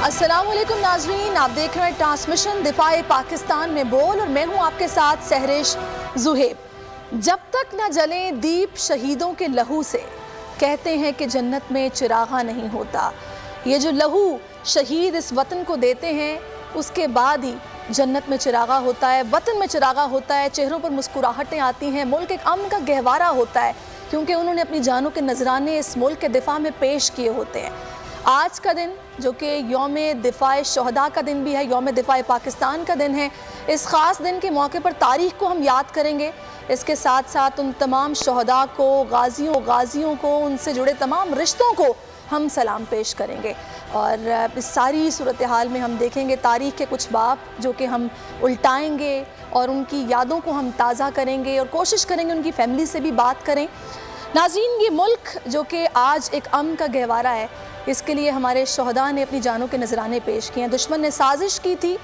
अस्सलामुअलैकुम नाज़रीन, आप देख रहे हैं ट्रांसमिशन दिफाए पाकिस्तान में बोल और मैं हूं आपके साथ सहरिश जुहेब। जब तक न जले दीप शहीदों के लहू से, कहते हैं कि जन्नत में चिरागा नहीं होता। ये जो लहू शहीद इस वतन को देते हैं, उसके बाद ही जन्नत में चिरागा होता है, वतन में चिरागा होता है, चेहरों पर मुस्कुराहटें आती हैं, मुल्क एक अमन का गहवारा होता है, क्योंकि उन्होंने अपनी जानों के नजराने इस मुल्क के दिफा में पेश किए होते हैं। आज का दिन जो कि यौम दिफाए शहदा का दिन भी है, यौम दिफाए पाकिस्तान का दिन है, इस ख़ास दिन के मौके पर तारीख़ को हम याद करेंगे। इसके साथ साथ उन तमाम शहदा को, गाजियों को, उनसे जुड़े तमाम रिश्तों को हम सलाम पेश करेंगे। और इस सारी सूरत हाल में हम देखेंगे तारीख़ के कुछ बाब जो कि हम उल्टाएंगे और उनकी यादों को हम ताज़ा करेंगे और कोशिश करेंगे उनकी फ़ैमिली से भी बात करें। नाज़रीन, ये मुल्क जो कि आज एक अमन का गहवारा है, इसके लिए हमारे शहदा ने अपनी जानों के नजराने पेश किए हैं। दुश्मन ने साजिश की थी,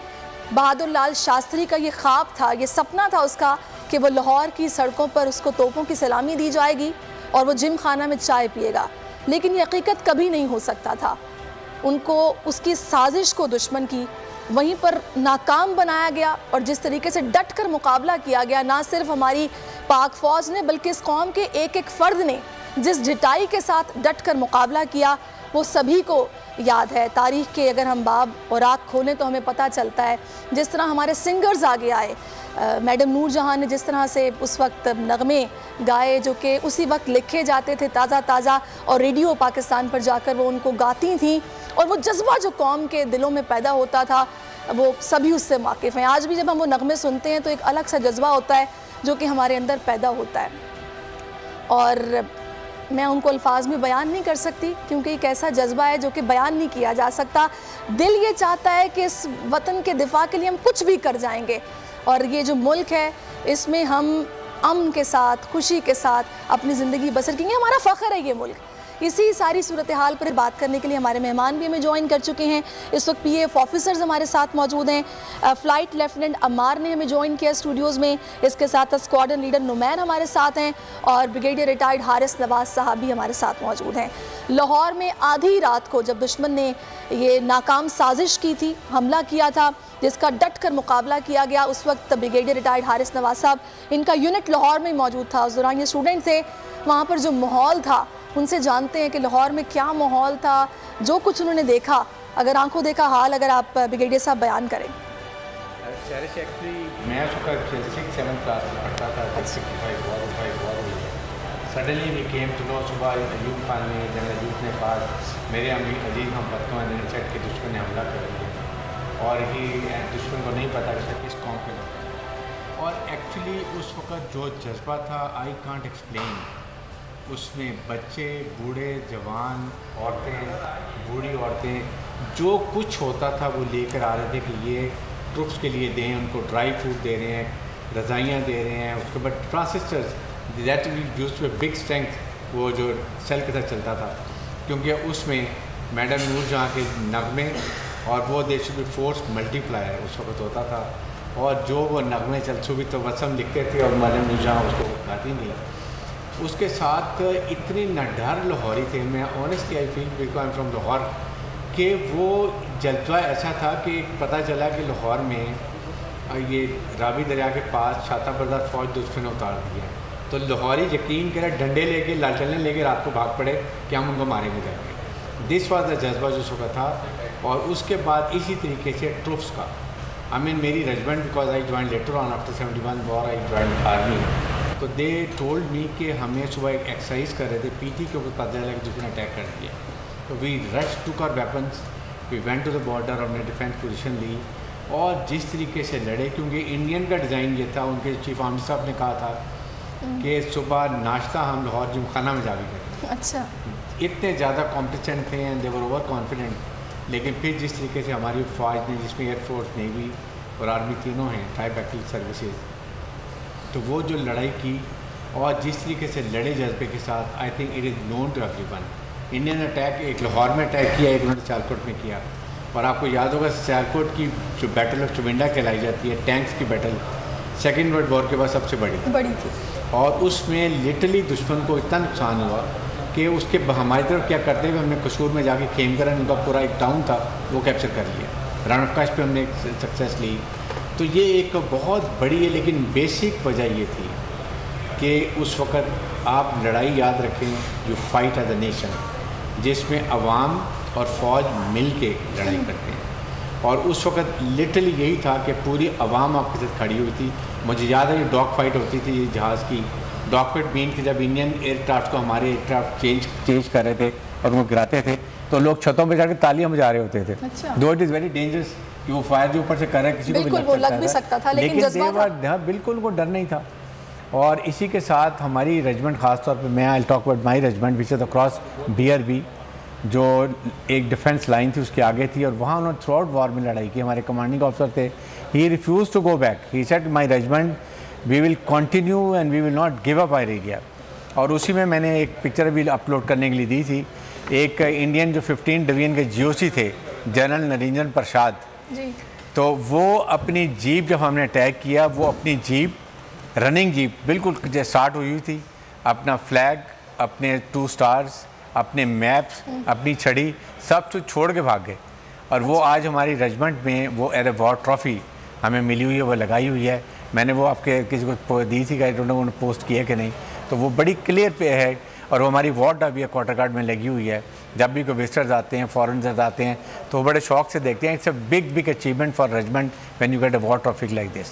बहादुर लाल शास्त्री का ये ख्वाब था, ये सपना था उसका कि वो लाहौर की सड़कों पर उसको तोपों की सलामी दी जाएगी और वो जिम खाना में चाय पिएगा, लेकिन ये हकीकत कभी नहीं हो सकता था। उनको उसकी साजिश को दुश्मन की वहीं पर नाकाम बनाया गया और जिस तरीके से डट कर मुकाबला किया गया, ना सिर्फ हमारी पाक फ़ौज ने बल्कि इस कौम के एक एक फ़र्द ने जिस ढिठाई के साथ डट कर मुकाबला किया, वो सभी को याद है। तारीख़ के अगर हम बाब और आँख खोलें तो हमें पता चलता है जिस तरह हमारे सिंगर्स आगे आए, मैडम नूर जहाँ ने जिस तरह से उस वक्त नगमे गाए जो कि उसी वक्त लिखे जाते थे ताज़ा और रेडियो पाकिस्तान पर जाकर वो उनको गाती थीं, और वो जज्बा जो कौम के दिलों में पैदा होता था वो सभी उससे वाकिफ़ हैं। आज भी जब हम वो नगमे सुनते हैं तो एक अलग सा जज्बा होता है जो कि हमारे अंदर पैदा होता है, और मैं उनको अल्फाज में बयान नहीं कर सकती क्योंकि एक ऐसा जज्बा है जो कि बयान नहीं किया जा सकता। दिल ये चाहता है कि इस वतन के दिफा के लिए हम कुछ भी कर जाएंगे, और ये जो मुल्क है इसमें हम अमन के साथ, खुशी के साथ अपनी ज़िंदगी बसर करेंगे। हमारा फ़ख्र है ये मुल्क। इसी सारी सूरत हाल पर बात करने के लिए हमारे मेहमान भी हमें ज्वाइन कर चुके हैं। इस वक्त PF ऑफिसर्स हमारे साथ मौजूद हैं। फ़्लाइट लेफ्टिनेंट अमार ने हमें ज्वाइन किया स्टूडियोज़ में, इसके साथ स्क्वाड्रन लीडर नुमैन हमारे साथ हैं, और ब्रिगेडियर रिटायर्ड हारिस नवाज साहब भी हमारे साथ मौजूद हैं। लाहौर में आधी रात को जब दुश्मन ने ये नाकाम साजिश की थी, हमला किया था जिसका डट कर मुकाबला किया गया, उस वक्त ब्रिगेडियर रिटायर्ड हारिस नवाज साहब, इनका यूनिट लाहौर में मौजूद था। उस दौरान ये स्टूडेंट थे, वहाँ पर जो माहौल था उनसे जानते हैं कि लाहौर में क्या माहौल था, जो कुछ उन्होंने देखा, अगर आंखों देखा हाल, अगर आप ब्रिगेडियर साहब बयान करें। एक्चुअली मैं उसका 6-7 क्लास में पढ़ता था। Suddenly we came to know, सुबह अयूब खान ने, जनरल अयूब ने पास मेरे अजीज हम पत्तों ने चट के दुश्मन ने हमला कर दिया, और ही दुश्मन को नहीं पता कि किस कौम पे लगा। और एक्चुअली उस वक़्त जो जज्बा था, आई कांट एक्सप्लेन। उसमें बच्चे, बूढ़े, जवान, औरतें, बूढ़ी औरतें, जो कुछ होता था वो लेकर आ रहे थे कि ये ट्रुप्स के लिए दें, उनको ड्राई फ्रूट दे रहे हैं, रज़ाइयाँ दे रहे हैं। उसके बाद transistors that we used to big strength, वो जो सेल के साथ चलता था, क्योंकि उसमें मैडम नूर जहाँ के नगमे और वो they should be force multiplier उस वक्त होता था, और जो वो नगमे चल सुबह तो वसम लिखते थे और मैडम नूर जहाँ उसको गाती नहीं। उसके साथ इतने नडर लाहौरी थे, मैं honestly I feel because I am from Lahore, कि वो जज्बा ऐसा था कि पता चला कि लाहौर में ये रावी दरिया के पास छाता बरदार फौज दुश्मन ने उतार दिया, तो लाहौरी यकीन करें डंडे लेके, लालटेनें लेके रात को भाग पड़े कि हम उनको मारेंगे जाएंगे। दिस वाज द जज्बा जो सुबह था। और उसके बाद इसी तरीके से ट्रुप्स का, आई मीन मेरी regiment, because I join later on after 71 war I join army, तो दे टोल्ड मी कि हमें सुबह एक एक्सरसाइज कर रहे थे PT के ऊपर, पता चला कि दुश्मन अटैक कर दिया। तो we rush took our weapons, we went to the border, हमने डिफेंस पोजीशन ली और जिस तरीके से लड़े, क्योंकि इंडियन का डिज़ाइन ये था, उनके चीफ आर्मी साहब ने कहा था कि सुबह नाश्ता हम लाहौर जिमखाना में जाके करें। अच्छा, इतने ज़्यादा कॉम्पिटिशन थे and they were over confident. लेकिन फिर जिस तरीके से हमारी फ़ौज ने, जिसमें एयरफोर्स, नेवी और आर्मी तीनों हैं, ट्राई बैटल सर्विसेज, तो वो जो लड़ाई की और जिस तरीके से लड़े जज्बे के साथ, I think it is known to everyone. Indian attack एक लाहौर में अटैक किया, एक उन्होंने सियालकोट में किया, और आपको याद होगा सियालकोट की जो बैटल ऑफ चुमिंडा कहलाई जाती है, टैंक्स की बैटल, सेकेंड वर्ल्ड वॉर के बाद सबसे बड़ी थी, और उसमें लिटरली दुश्मन को इतना नुकसान हुआ कि उसके हमारी तरफ क्या करते हुए हमने कसूर में जाके खेमकरन, उनका पूरा एक टाउन था, वो कैप्चर कर लिया। रन ऑफ कश पे हमने सक्सेस ली। तो ये एक बहुत बड़ी है, लेकिन बेसिक वजह ये थी कि उस वक़्त आप लड़ाई याद रखें, you fight as a nation, जिसमें अवाम और फ़ौज मिल के लड़ाई करते हैं। और उस वक़्त लिटरली यही था कि पूरी अवाम आपके साथ खड़ी हुई थी। मुझे याद है ये डॉग फाइट होती थी जहाज़ की, डॉग फाइट मीन कि जब इंडियन एयरक्राफ्ट को हमारे एयरक्राफ्ट चेंज कर रहे थे और वो गिराते थे तो लोग छतों पर जाकर तालियां बजा रहे होते थे। दो इट इज़ वेरी डेंजरस कि वो फायर जो ऊपर से कर रहा है, किसी को भी लग सकता था, लेकिन हाँ बिल्कुल उनको डर नहीं था। और इसी के साथ हमारी रेजिमेंट ख़ास तौर पे, मैं I talk about my regiment which is across BRB, जो एक डिफेंस लाइन थी उसके आगे थी, और वहाँ उन्होंने थ्रू आउट वॉर में लड़ाई की। हमारे कमांडिंग ऑफिसर थे, he refuse to go back, he said my regiment we will continue and we will not give up our area. और उसी में मैंने एक पिक्चर भी अपलोड करने के लिए दी थी। एक इंडियन जो 15 डिवीजन के GOC थे, जनरल नरेंद्र प्रसाद जी, तो वो अपनी जीप जब हमने अटैक किया, वो अपनी जीप रनिंग जीप बिल्कुल स्टार्ट हुई थी, अपना फ्लैग, अपने 2 स्टार्स, अपने मैप्स, अपनी छड़ी, सब कुछ छोड़ के भाग गए। और वो आज हमारी रेजिमेंट में वो एयर वॉर ट्रॉफ़ी हमें मिली हुई है, वो लगाई हुई है। मैंने वो आपके किसी को दी थी, आई डोंट नो उन्होंने पोस्ट किया कि नहीं, तो वो बड़ी क्लियर पे है। और वो हमारी वॉर अभी क्वार्टर गार्ड में लगी हुई है। जब भी कोई विजिटर्स आते हैं, फॉरेनर्स आते हैं, तो वो बड़े शौक से देखते हैं। It's a big achievement for regiment when you get a war trophy like this.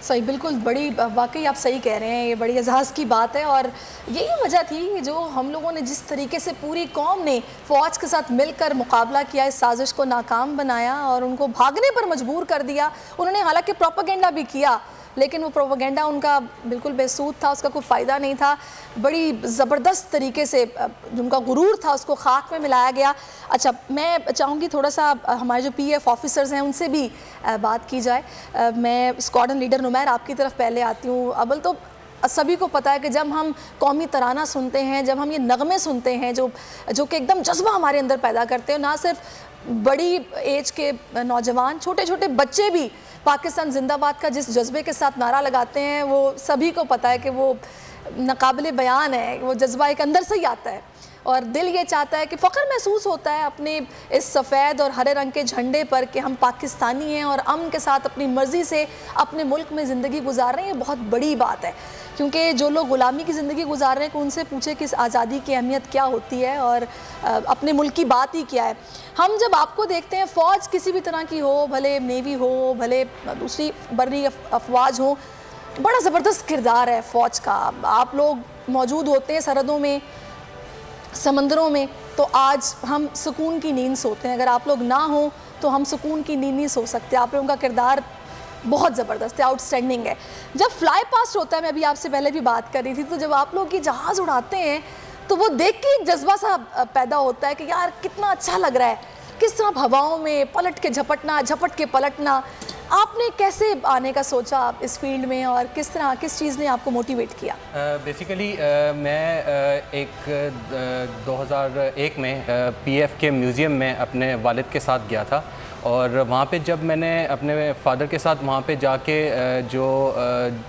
सही, बिल्कुल, बड़ी वाकई आप सही कह रहे हैं, ये बड़ी एजाज़ की बात है। और यही वजह थी जो हम लोगों ने जिस तरीके से पूरी कौम ने फ़ौज के साथ मिलकर मुकाबला किया, इस साजिश को नाकाम बनाया और उनको भागने पर मजबूर कर दिया। उन्होंने हालांकि प्रोपेगेंडा भी किया, लेकिन वो प्रोपेगेंडा उनका बिल्कुल बेसूद था, उसका कोई फ़ायदा नहीं था। बड़ी ज़बरदस्त तरीके से उनका गुरूर था उसको खाक में मिलाया गया। अच्छा, मैं चाहूँगी थोड़ा सा हमारे जो PF ऑफिसर्स हैं उनसे भी बात की जाए। मैं स्क्वाड्रन लीडर नुमैर आपकी तरफ पहले आती हूँ। अव्वल तो सभी को पता है कि जब हम कौमी तराना सुनते हैं, जब हम ये नगमे सुनते हैं जो कि एकदम जज्बा हमारे अंदर पैदा करते हैं, ना सिर्फ बड़ी एज के नौजवान, छोटे छोटे बच्चे भी पाकिस्तान जिंदाबाद का जिस जज्बे के साथ नारा लगाते हैं, वो सभी को पता है कि वो नाकाबिले बयान है। वो जज्बा एक अंदर से ही आता है और दिल ये चाहता है कि फ़ख्र महसूस होता है अपने इस सफ़ेद और हरे रंग के झंडे पर कि हम पाकिस्तानी हैं और अमन के साथ अपनी मर्ज़ी से अपने मुल्क में ज़िंदगी गुजार रहे हैं। ये बहुत बड़ी बात है, क्योंकि जो लोग ग़ुलामी की ज़िंदगी गुजार रहे हैं, उनसे पूछे कि इस आज़ादी की अहमियत क्या होती है और अपने मुल्क की बात ही क्या है। हम जब आपको देखते हैं, फ़ौज किसी भी तरह की हो, भले नेवी हो, भले दूसरी बर्री अफवाज हो, बड़ा ज़बरदस्त किरदार है फ़ौज का। आप लोग मौजूद होते हैं सरहदों में, समंदरों में, तो आज हम सुकून की नींद सोते हैं। अगर आप लोग ना हो तो हम सुकून की नींद नहीं सो सकते। आप लोगों का किरदार बहुत ज़बरदस्त है, आउटस्टैंडिंग है। जब फ्लाई पास्ट होता है, मैं अभी आपसे पहले भी बात कर रही थी, तो जब आप लोग ये जहाज़ उड़ाते हैं तो वो देख के एक जज्बा सा पैदा होता है कि यार कितना अच्छा लग रहा है, किस तरह हवाओं में पलट के झपटना, झपट के पलटना। आपने कैसे आने का सोचा इस फील्ड में और किस तरह, किस चीज़ ने आपको मोटिवेट किया? बेसिकली मैं 2001 में PF के म्यूज़ियम में अपने वालिद के साथ गया था और वहाँ पे जब मैंने अपने फादर के साथ वहाँ पे जाके जो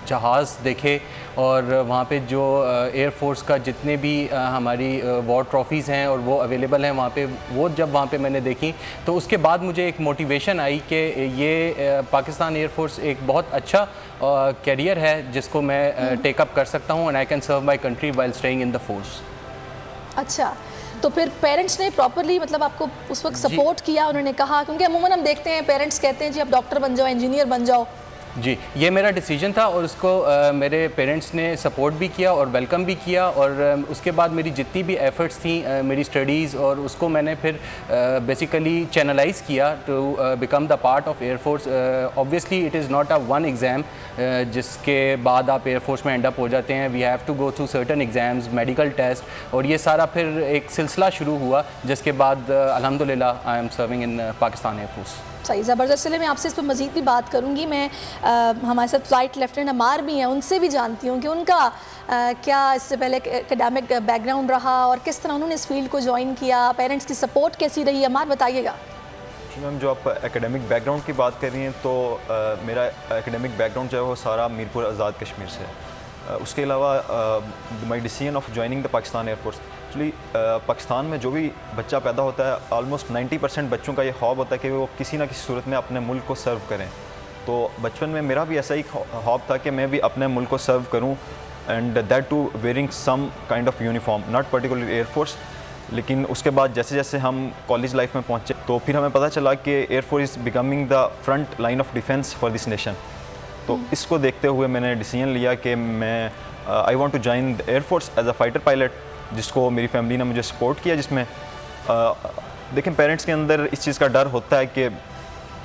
जहाज़ देखे और वहाँ पे जो एयर फोर्स का जितने भी हमारी वॉर ट्रॉफ़ीज़ हैं और वो अवेलेबल हैं वहाँ पे, वो जब वहाँ पे मैंने देखी तो उसके बाद मुझे एक मोटिवेशन आई कि ये पाकिस्तान एयर फोर्स एक बहुत अच्छा कैरियर है जिसको मैं टेक अप कर सकता हूँ and I can serve my country while staying in the force. अच्छा, तो फिर पेरेंट्स ने प्रॉपरली मतलब आपको उस वक्त सपोर्ट किया? उन्होंने कहा, क्योंकि अमूमन हम देखते हैं पेरेंट्स कहते हैं जी आप डॉक्टर बन जाओ, इंजीनियर बन जाओ। जी, ये मेरा डिसीजन था और उसको मेरे पेरेंट्स ने सपोर्ट भी किया और वेलकम भी किया और उसके बाद मेरी जितनी भी एफ़र्ट्स थी मेरी स्टडीज़ और उसको मैंने फिर बेसिकली चैनलाइज़ किया to become the part of air force. Obviously it is not a one exam जिसके बाद आप एयर फोर्स में एंड अप हो जाते हैं। We have to go through certain exams, medical test, और ये सारा फिर एक सिलसिला शुरू हुआ जिसके बाद अल्हम्दुलिल्लाह I am serving in Pakistan air force. सही, ज़बरदस्त। चलिए मैं आपसे इस पर मज़ीद भी बात करूँगी। मैं हमारे साथ फ्लाइट लेफ्टिनेंट अमार भी हैं, उनसे भी जानती हूँ कि उनका क्या इससे पहले एकेडमिक बैकग्राउंड रहा और किस तरह उन्होंने इस फील्ड को ज्वाइन किया, पेरेंट्स की सपोर्ट कैसी रही। अमार बताइएगा। जी मैम, जो आप एकेडमिक बैकग्राउंड की बात कर रही हैं तो मेरा एकेडमिक बैकग्राउंड जो है वो सारा मीरपुर आज़ाद कश्मीर से है। उसके अलावा my decision of joining the Pakistan air force, actually Pakistan में जो भी बच्चा पैदा होता है ऑलमोस्ट 90% बच्चों का ये ख्वाब होता है कि वो किसी ना किसी सूरत में अपने मुल्क को सर्व करें। तो बचपन में मेरा भी ऐसा ही ख्वाब था कि मैं भी अपने मुल्क को सर्व करूं, and that to wearing some kind of uniform, not particularly air force. लेकिन उसके बाद जैसे जैसे हम कॉलेज लाइफ में पहुंचे तो फिर हमें पता चला कि air force is becoming the front line of defence for this nation. तो इसको देखते हुए मैंने डिसीजन लिया कि मैं I want to join the air force as a fighter pilot, जिसको मेरी फैमिली ने मुझे सपोर्ट किया। जिसमें देखें, पेरेंट्स के अंदर इस चीज़ का डर होता है कि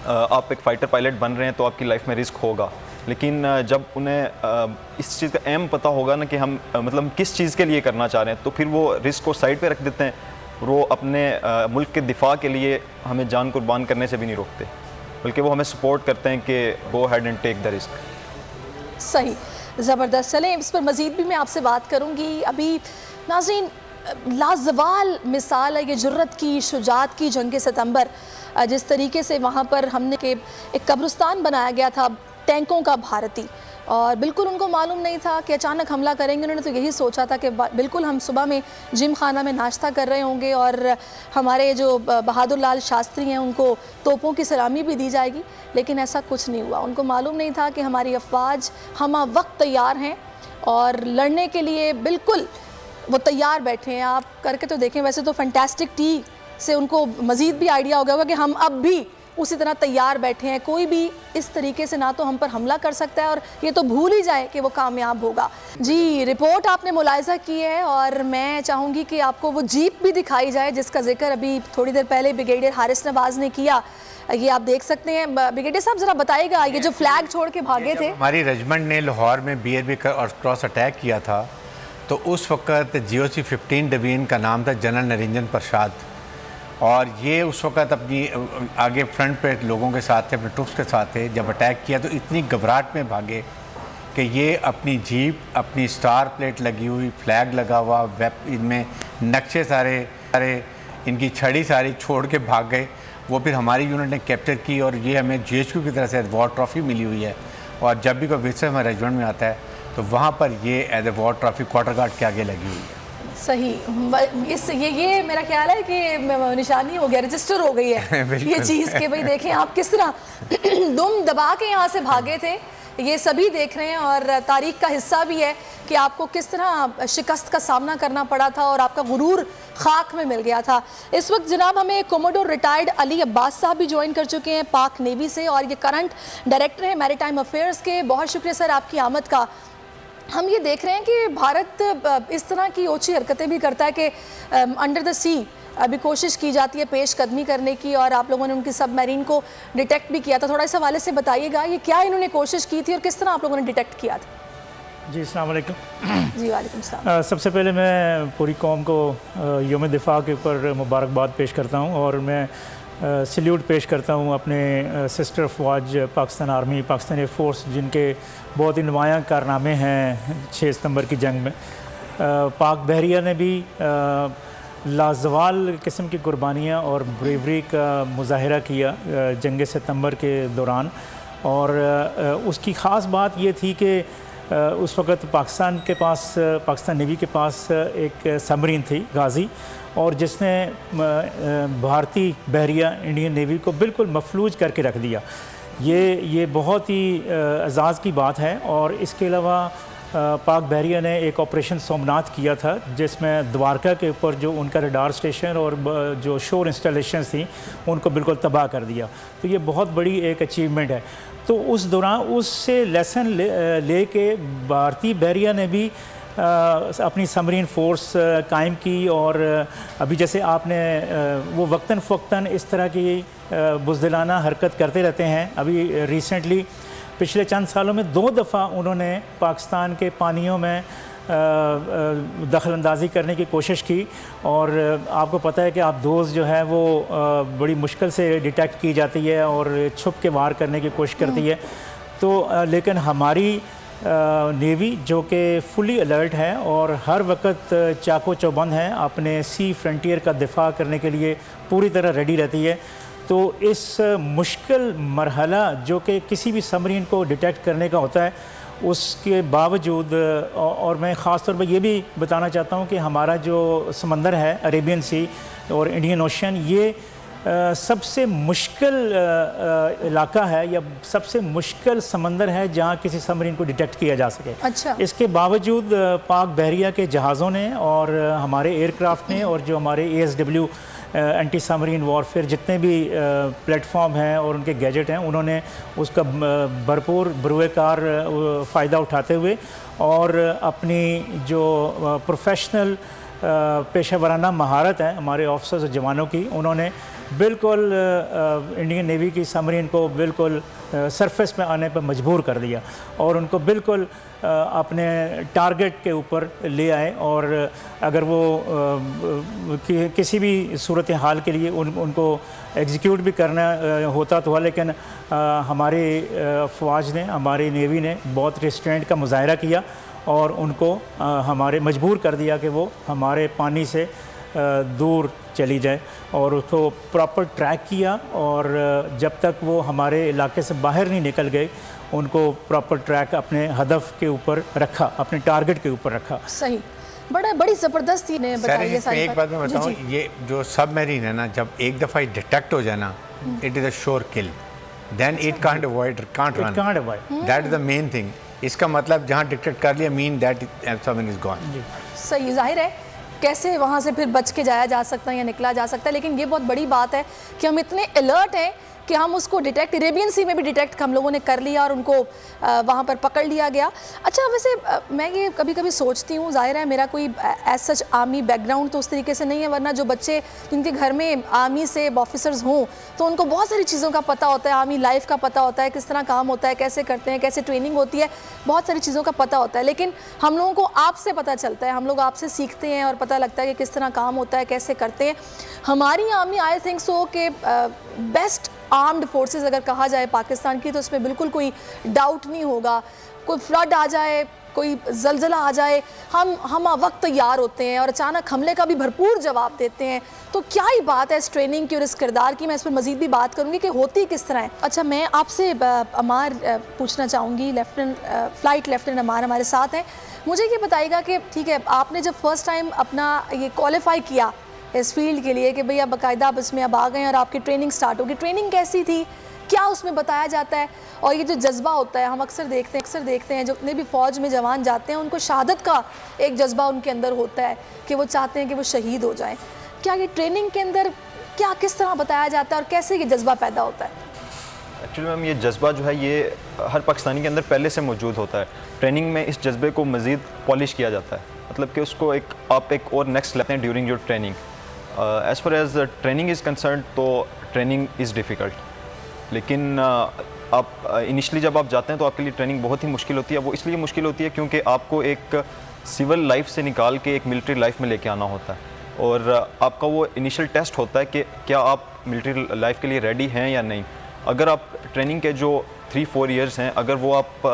आप एक फ़ाइटर पायलट बन रहे हैं तो आपकी लाइफ में रिस्क होगा, लेकिन जब उन्हें इस चीज़ का एम पता होगा ना कि हम मतलब किस चीज़ के लिए करना चाह रहे हैं, तो फिर वो रिस्क को साइड पे रख देते हैं। वो अपने मुल्क के दिफा के लिए हमें जान कुर्बान करने से भी नहीं रोकते, बल्कि वो हमें सपोर्ट करते हैं कि go head and take the risk. सही, ज़बरदस्त। चलें, इस पर मज़ीद भी मैं आपसे बात करूँगी। अभी नाज़रीन, लाजवाल मिसाल है ये जुर्रत की, शुजात की जंग सितंबर। जिस तरीके से वहाँ पर हमने के एक कब्रिस्तान बनाया गया था टैंकों का भारती, और बिल्कुल उनको मालूम नहीं था कि अचानक हमला करेंगे। उन्होंने तो यही सोचा था कि बिल्कुल हम सुबह में जिम खाना में नाश्ता कर रहे होंगे और हमारे जो बहादुर लाल शास्त्री हैं उनको तोपों की सलामी भी दी जाएगी, लेकिन ऐसा कुछ नहीं हुआ। उनको मालूम नहीं था कि हमारी अफवाज हम वक्त तैयार हैं और लड़ने के लिए बिल्कुल वो तैयार बैठे हैं। आप करके तो देखें, वैसे तो फैंटास्टिक टी से उनको मज़ीद भी आइडिया हो गया होगा कि हम अब भी उसी तरह तैयार बैठे हैं, कोई भी इस तरीके से ना तो हम पर हमला कर सकता है और ये तो भूल ही जाए कि वो कामयाब होगा। जी, रिपोर्ट आपने मुलाहिजा की है और मैं चाहूँगी कि आपको वो जीप भी दिखाई जाए जिसका जिक्र अभी थोड़ी देर पहले ब्रिगेडियर हारिस नवाज़ ने किया। ये आप देख सकते हैं। ब्रिगेडियर साहब ज़रा बताइएगा, ये जो फ्लैग छोड़ के भागे थे, हमारी रेजिमेंट ने लाहौर में BRB और क्रॉस अटैक किया था, तो उस वक़्त GOC 15 डिवीज़न का नाम था जनरल निरंजन प्रसाद, और ये उस वक़्त अपनी आगे फ्रंट पे लोगों के साथ थे, अपने ट्रुप्स के साथ थे। जब अटैक किया तो इतनी घबराहट में भागे कि ये अपनी जीप, अपनी स्टार प्लेट लगी हुई, फ्लैग लगा हुआ, इनमें नक्शे सारे इनकी छड़ी सारी छोड़ के भाग गए। वो फिर हमारी यूनिट ने कैप्चर की और ये हमें GHQ की तरफ से वॉर ट्रॉफ़ी मिली हुई है। और जब भी कोई विजिटर हमारे रेजिमेंट में आता है तो वहाँ पर ये as a war trophy quarter guard के आगे लगी हुई है। सही, ये मेरा ख्याल है कि निशानी हो गया, रजिस्टर हो गई है ये चीज़ कि भाई देखें आप किस तरह दुम दबा के यहाँ से भागे थे, ये सभी देख रहे हैं। और तारीख का हिस्सा भी है कि आपको किस तरह शिकस्त का सामना करना पड़ा था और आपका गुरूर खाक में मिल गया था। इस वक्त जनाब हमें कोमोडोर रिटायर्ड अली अब्बास साहब भी ज्वाइन कर चुके हैं पाक नेवी से, और ये करंट डायरेक्टर हैं मैरीटाइम अफेयर्स के। बहुत शुक्रिया सर आपकी आमद का। हम ये देख रहे हैं कि भारत इस तरह की ओछी हरकतें भी करता है कि अंडर द सी अभी कोशिश की जाती है पेश कदमी करने की, और आप लोगों ने उनकी सबमरीन को डिटेक्ट भी किया था। थोड़ा इस हवाले से बताइएगा, ये क्या इन्होंने कोशिश की थी और किस तरह आप लोगों ने डिटेक्ट किया था? जी, अस्सलाम वालेकुम। जी वालेकुम सलाम। सबसे पहले मैं पूरी कौम को यौम दिफा के ऊपर मुबारकबाद पेश करता हूँ, और मैं सल्यूट पेश करता हूँ अपने सिस्टर अफवाज पाकिस्तान आर्मी, पाकिस्तान एयरफोर्स, जिनके बहुत ही नुमायाँ कारनामे हैं 6 सितंबर की जंग में। पाक बहरिया ने भी लाजवाल किस्म की कुर्बानियाँ और ब्रेवरी का मुजाहरा किया जंग सितंबर के दौरान, और उसकी ख़ास बात ये थी कि उस वक़्त पाकिस्तान नेवी के पास एक सबमरीन थी गाज़ी, और जिसने भारतीय बहरिया इंडियन नेवी को बिल्कुल मफलूज करके रख दिया। ये बहुत ही एजाज़ की बात है। और इसके अलावा पाक बहरिया ने एक ऑपरेशन सोमनाथ किया था, जिसमें द्वारका के ऊपर जो उनका रडार स्टेशन और जो शोर इंस्टॉलेशन थी उनको बिल्कुल तबाह कर दिया। तो ये बहुत बड़ी एक अचीवमेंट है। तो उस दौरान उससे लेसन लेके भारतीय बहरिया ने भी अपनी सबमरीन फोर्स कायम की, और अभी जैसे आपने वो वक्तन फ़वक्तन इस तरह की बुज़दिलाना हरकत करते रहते हैं। अभी रिसेंटली पिछले चंद सालों में 2 दफ़ा उन्होंने पाकिस्तान के पानियों में दखल अंदाज़ी करने की कोशिश की, और आपको पता है कि आप दोस्त जो है वो बड़ी मुश्किल से डिटेक्ट की जाती है और छुप के वार करने की कोशिश करती है। तो लेकिन हमारी नेवी जो कि फुली अलर्ट है और हर वक्त चाको चौबंद है, अपने सी फ्रंटियर का दिफा करने के लिए पूरी तरह रेडी रहती है। तो इस मुश्किल मरहला जो कि किसी भी सबमरीन को डिटेक्ट करने का होता है, उसके बावजूद और मैं ख़ास तौर पर ये भी बताना चाहता हूँ कि हमारा जो समंदर है अरेबियन सी और इंडियन ओशन, ये सबसे मुश्किल इलाका है या सबसे मुश्किल समंदर है जहाँ किसी सबमरीन को डिटेक्ट किया जा सके। अच्छा। इसके बावजूद पाक बहरिया के जहाज़ों ने और हमारे एयरक्राफ्ट ने और जो हमारे ASW एंटी सबमरीन वॉरफेयर जितने भी प्लेटफॉर्म हैं और उनके गैजेट हैं, उन्होंने उसका भरपूर बरूएकार फ़ायदा उठाते हुए और अपनी जो प्रोफेशनल पेशा वराना महारत है हमारे ऑफिसर्स और जवानों की, उन्होंने बिल्कुल इंडियन नेवी की सबमरीन को बिल्कुल सरफेस में आने पर मजबूर कर दिया और उनको बिल्कुल अपने टारगेट के ऊपर ले आए। और अगर वो किसी भी सूरत हाल के लिए उनको एग्जीक्यूट भी करना होता तो हुआ, लेकिन हमारे फ़ौज ने, हमारी नेवी ने बहुत रिस्ट्रेंट का मुजाहरा किया और उनको हमारे मजबूर कर दिया कि वो हमारे पानी से दूर चली जाए और उसको प्रॉपर ट्रैक किया और जब तक वो हमारे इलाके से बाहर नहीं निकल गए उनको प्रॉपर ट्रैक अपने हदफ के ऊपर रखा, अपने टारगेट के ऊपर रखा। सही, बड़ी ज़बरदस्त ही ने बताई है सारी एक बात मैं बताऊँ, ये जो सबमरीन है ना, जब एक दफ़ा डिटेक्ट हो जाए ना, it is a sure kill, then it can't avoid, can't run, that is the main thing. इसका मतलब जहाँ डिटेक्ट कर लिया mean that submarine is gone. सही, जाहिर है कैसे वहाँ से फिर बच के जाया जा सकता है या निकला जा सकता है, लेकिन ये बहुत बड़ी बात है कि हम इतने अलर्ट हैं कि हम उसको डिटेक्ट, अरेबियन सी में भी डिटेक्ट हम लोगों ने कर लिया और उनको वहाँ पर पकड़ लिया गया। अच्छा, वैसे मैं ये कभी कभी सोचती हूँ, ज़ाहिर है मेरा कोई एज सच आर्मी बैकग्राउंड तो उस तरीके से नहीं है, वरना जो बच्चे जिनके घर में आर्मी से ऑफिसर्स हों तो उनको बहुत सारी चीज़ों का पता होता है, आर्मी लाइफ का पता होता है, किस तरह काम होता है, कैसे करते हैं, कैसे ट्रेनिंग होती है, बहुत सारी चीज़ों का पता होता है। लेकिन हम लोगों को आपसे पता चलता है, हम लोग आपसे सीखते हैं और पता लगता है कि किस तरह काम होता है, कैसे करते हैं। हमारी आर्मी आई थिंक सो के बेस्ट आर्म्ड फोर्सेस अगर कहा जाए पाकिस्तान की, तो इसमें बिल्कुल कोई डाउट नहीं होगा। कोई फ्लड आ जाए, कोई जलजला आ जाए, हम वक्त तैयार होते हैं और अचानक हमले का भी भरपूर जवाब देते हैं। तो क्या ही बात है इस ट्रेनिंग की और इस किरदार की, मैं इस पर मज़ीद भी बात करूँगी कि होती किस तरह है। अच्छा, मैं आपसे अमार पूछना चाहूँगी, फ़्लाइट लेफ्टिनेंट अमार हमारे साथ हैं। मुझे ये बताइएगा कि ठीक है, आपने जब फर्स्ट टाइम अपना ये क्वालिफाई किया इस फील्ड के लिए कि भैया बाकायदा आप इसमें अब आ गए और आपकी ट्रेनिंग स्टार्ट होगी, ट्रेनिंग कैसी थी, क्या उसमें बताया जाता है? और ये जो जज्बा होता है, हम अक्सर देखते हैं जितने भी फ़ौज में जवान जाते हैं उनको शहादत का एक जज्बा उनके अंदर होता है कि वो चाहते हैं कि वो शहीद हो जाएं। क्या ये ट्रेनिंग के अंदर क्या किस तरह बताया जाता है और कैसे ये जज्बा पैदा होता है? एक्चुअली मैम, ये जज्बा जो है ये हर पाकिस्तानी के अंदर पहले से मौजूद होता है। ट्रेनिंग में इस जज्बे को मज़ीद पॉलिश किया जाता है, मतलब कि उसको आप एक और नेक्स्ट लेते हैं during your training. As far as training is concern, तो ट्रेनिंग इज़ डिफ़िकल्ट, लेकिन आप इनिशली जब आप जाते हैं तो आपके लिए ट्रेनिंग बहुत ही मुश्किल होती है। वो इसलिए मुश्किल होती है क्योंकि आपको एक सिविल लाइफ से निकाल के एक मिलिट्री लाइफ में लेके आना होता है और आपका वो इनिशियल टेस्ट होता है कि क्या आप मिलिट्री लाइफ के लिए रेडी हैं या नहीं। अगर आप ट्रेनिंग के जो 3-4 ईयर्स हैं, अगर वो आप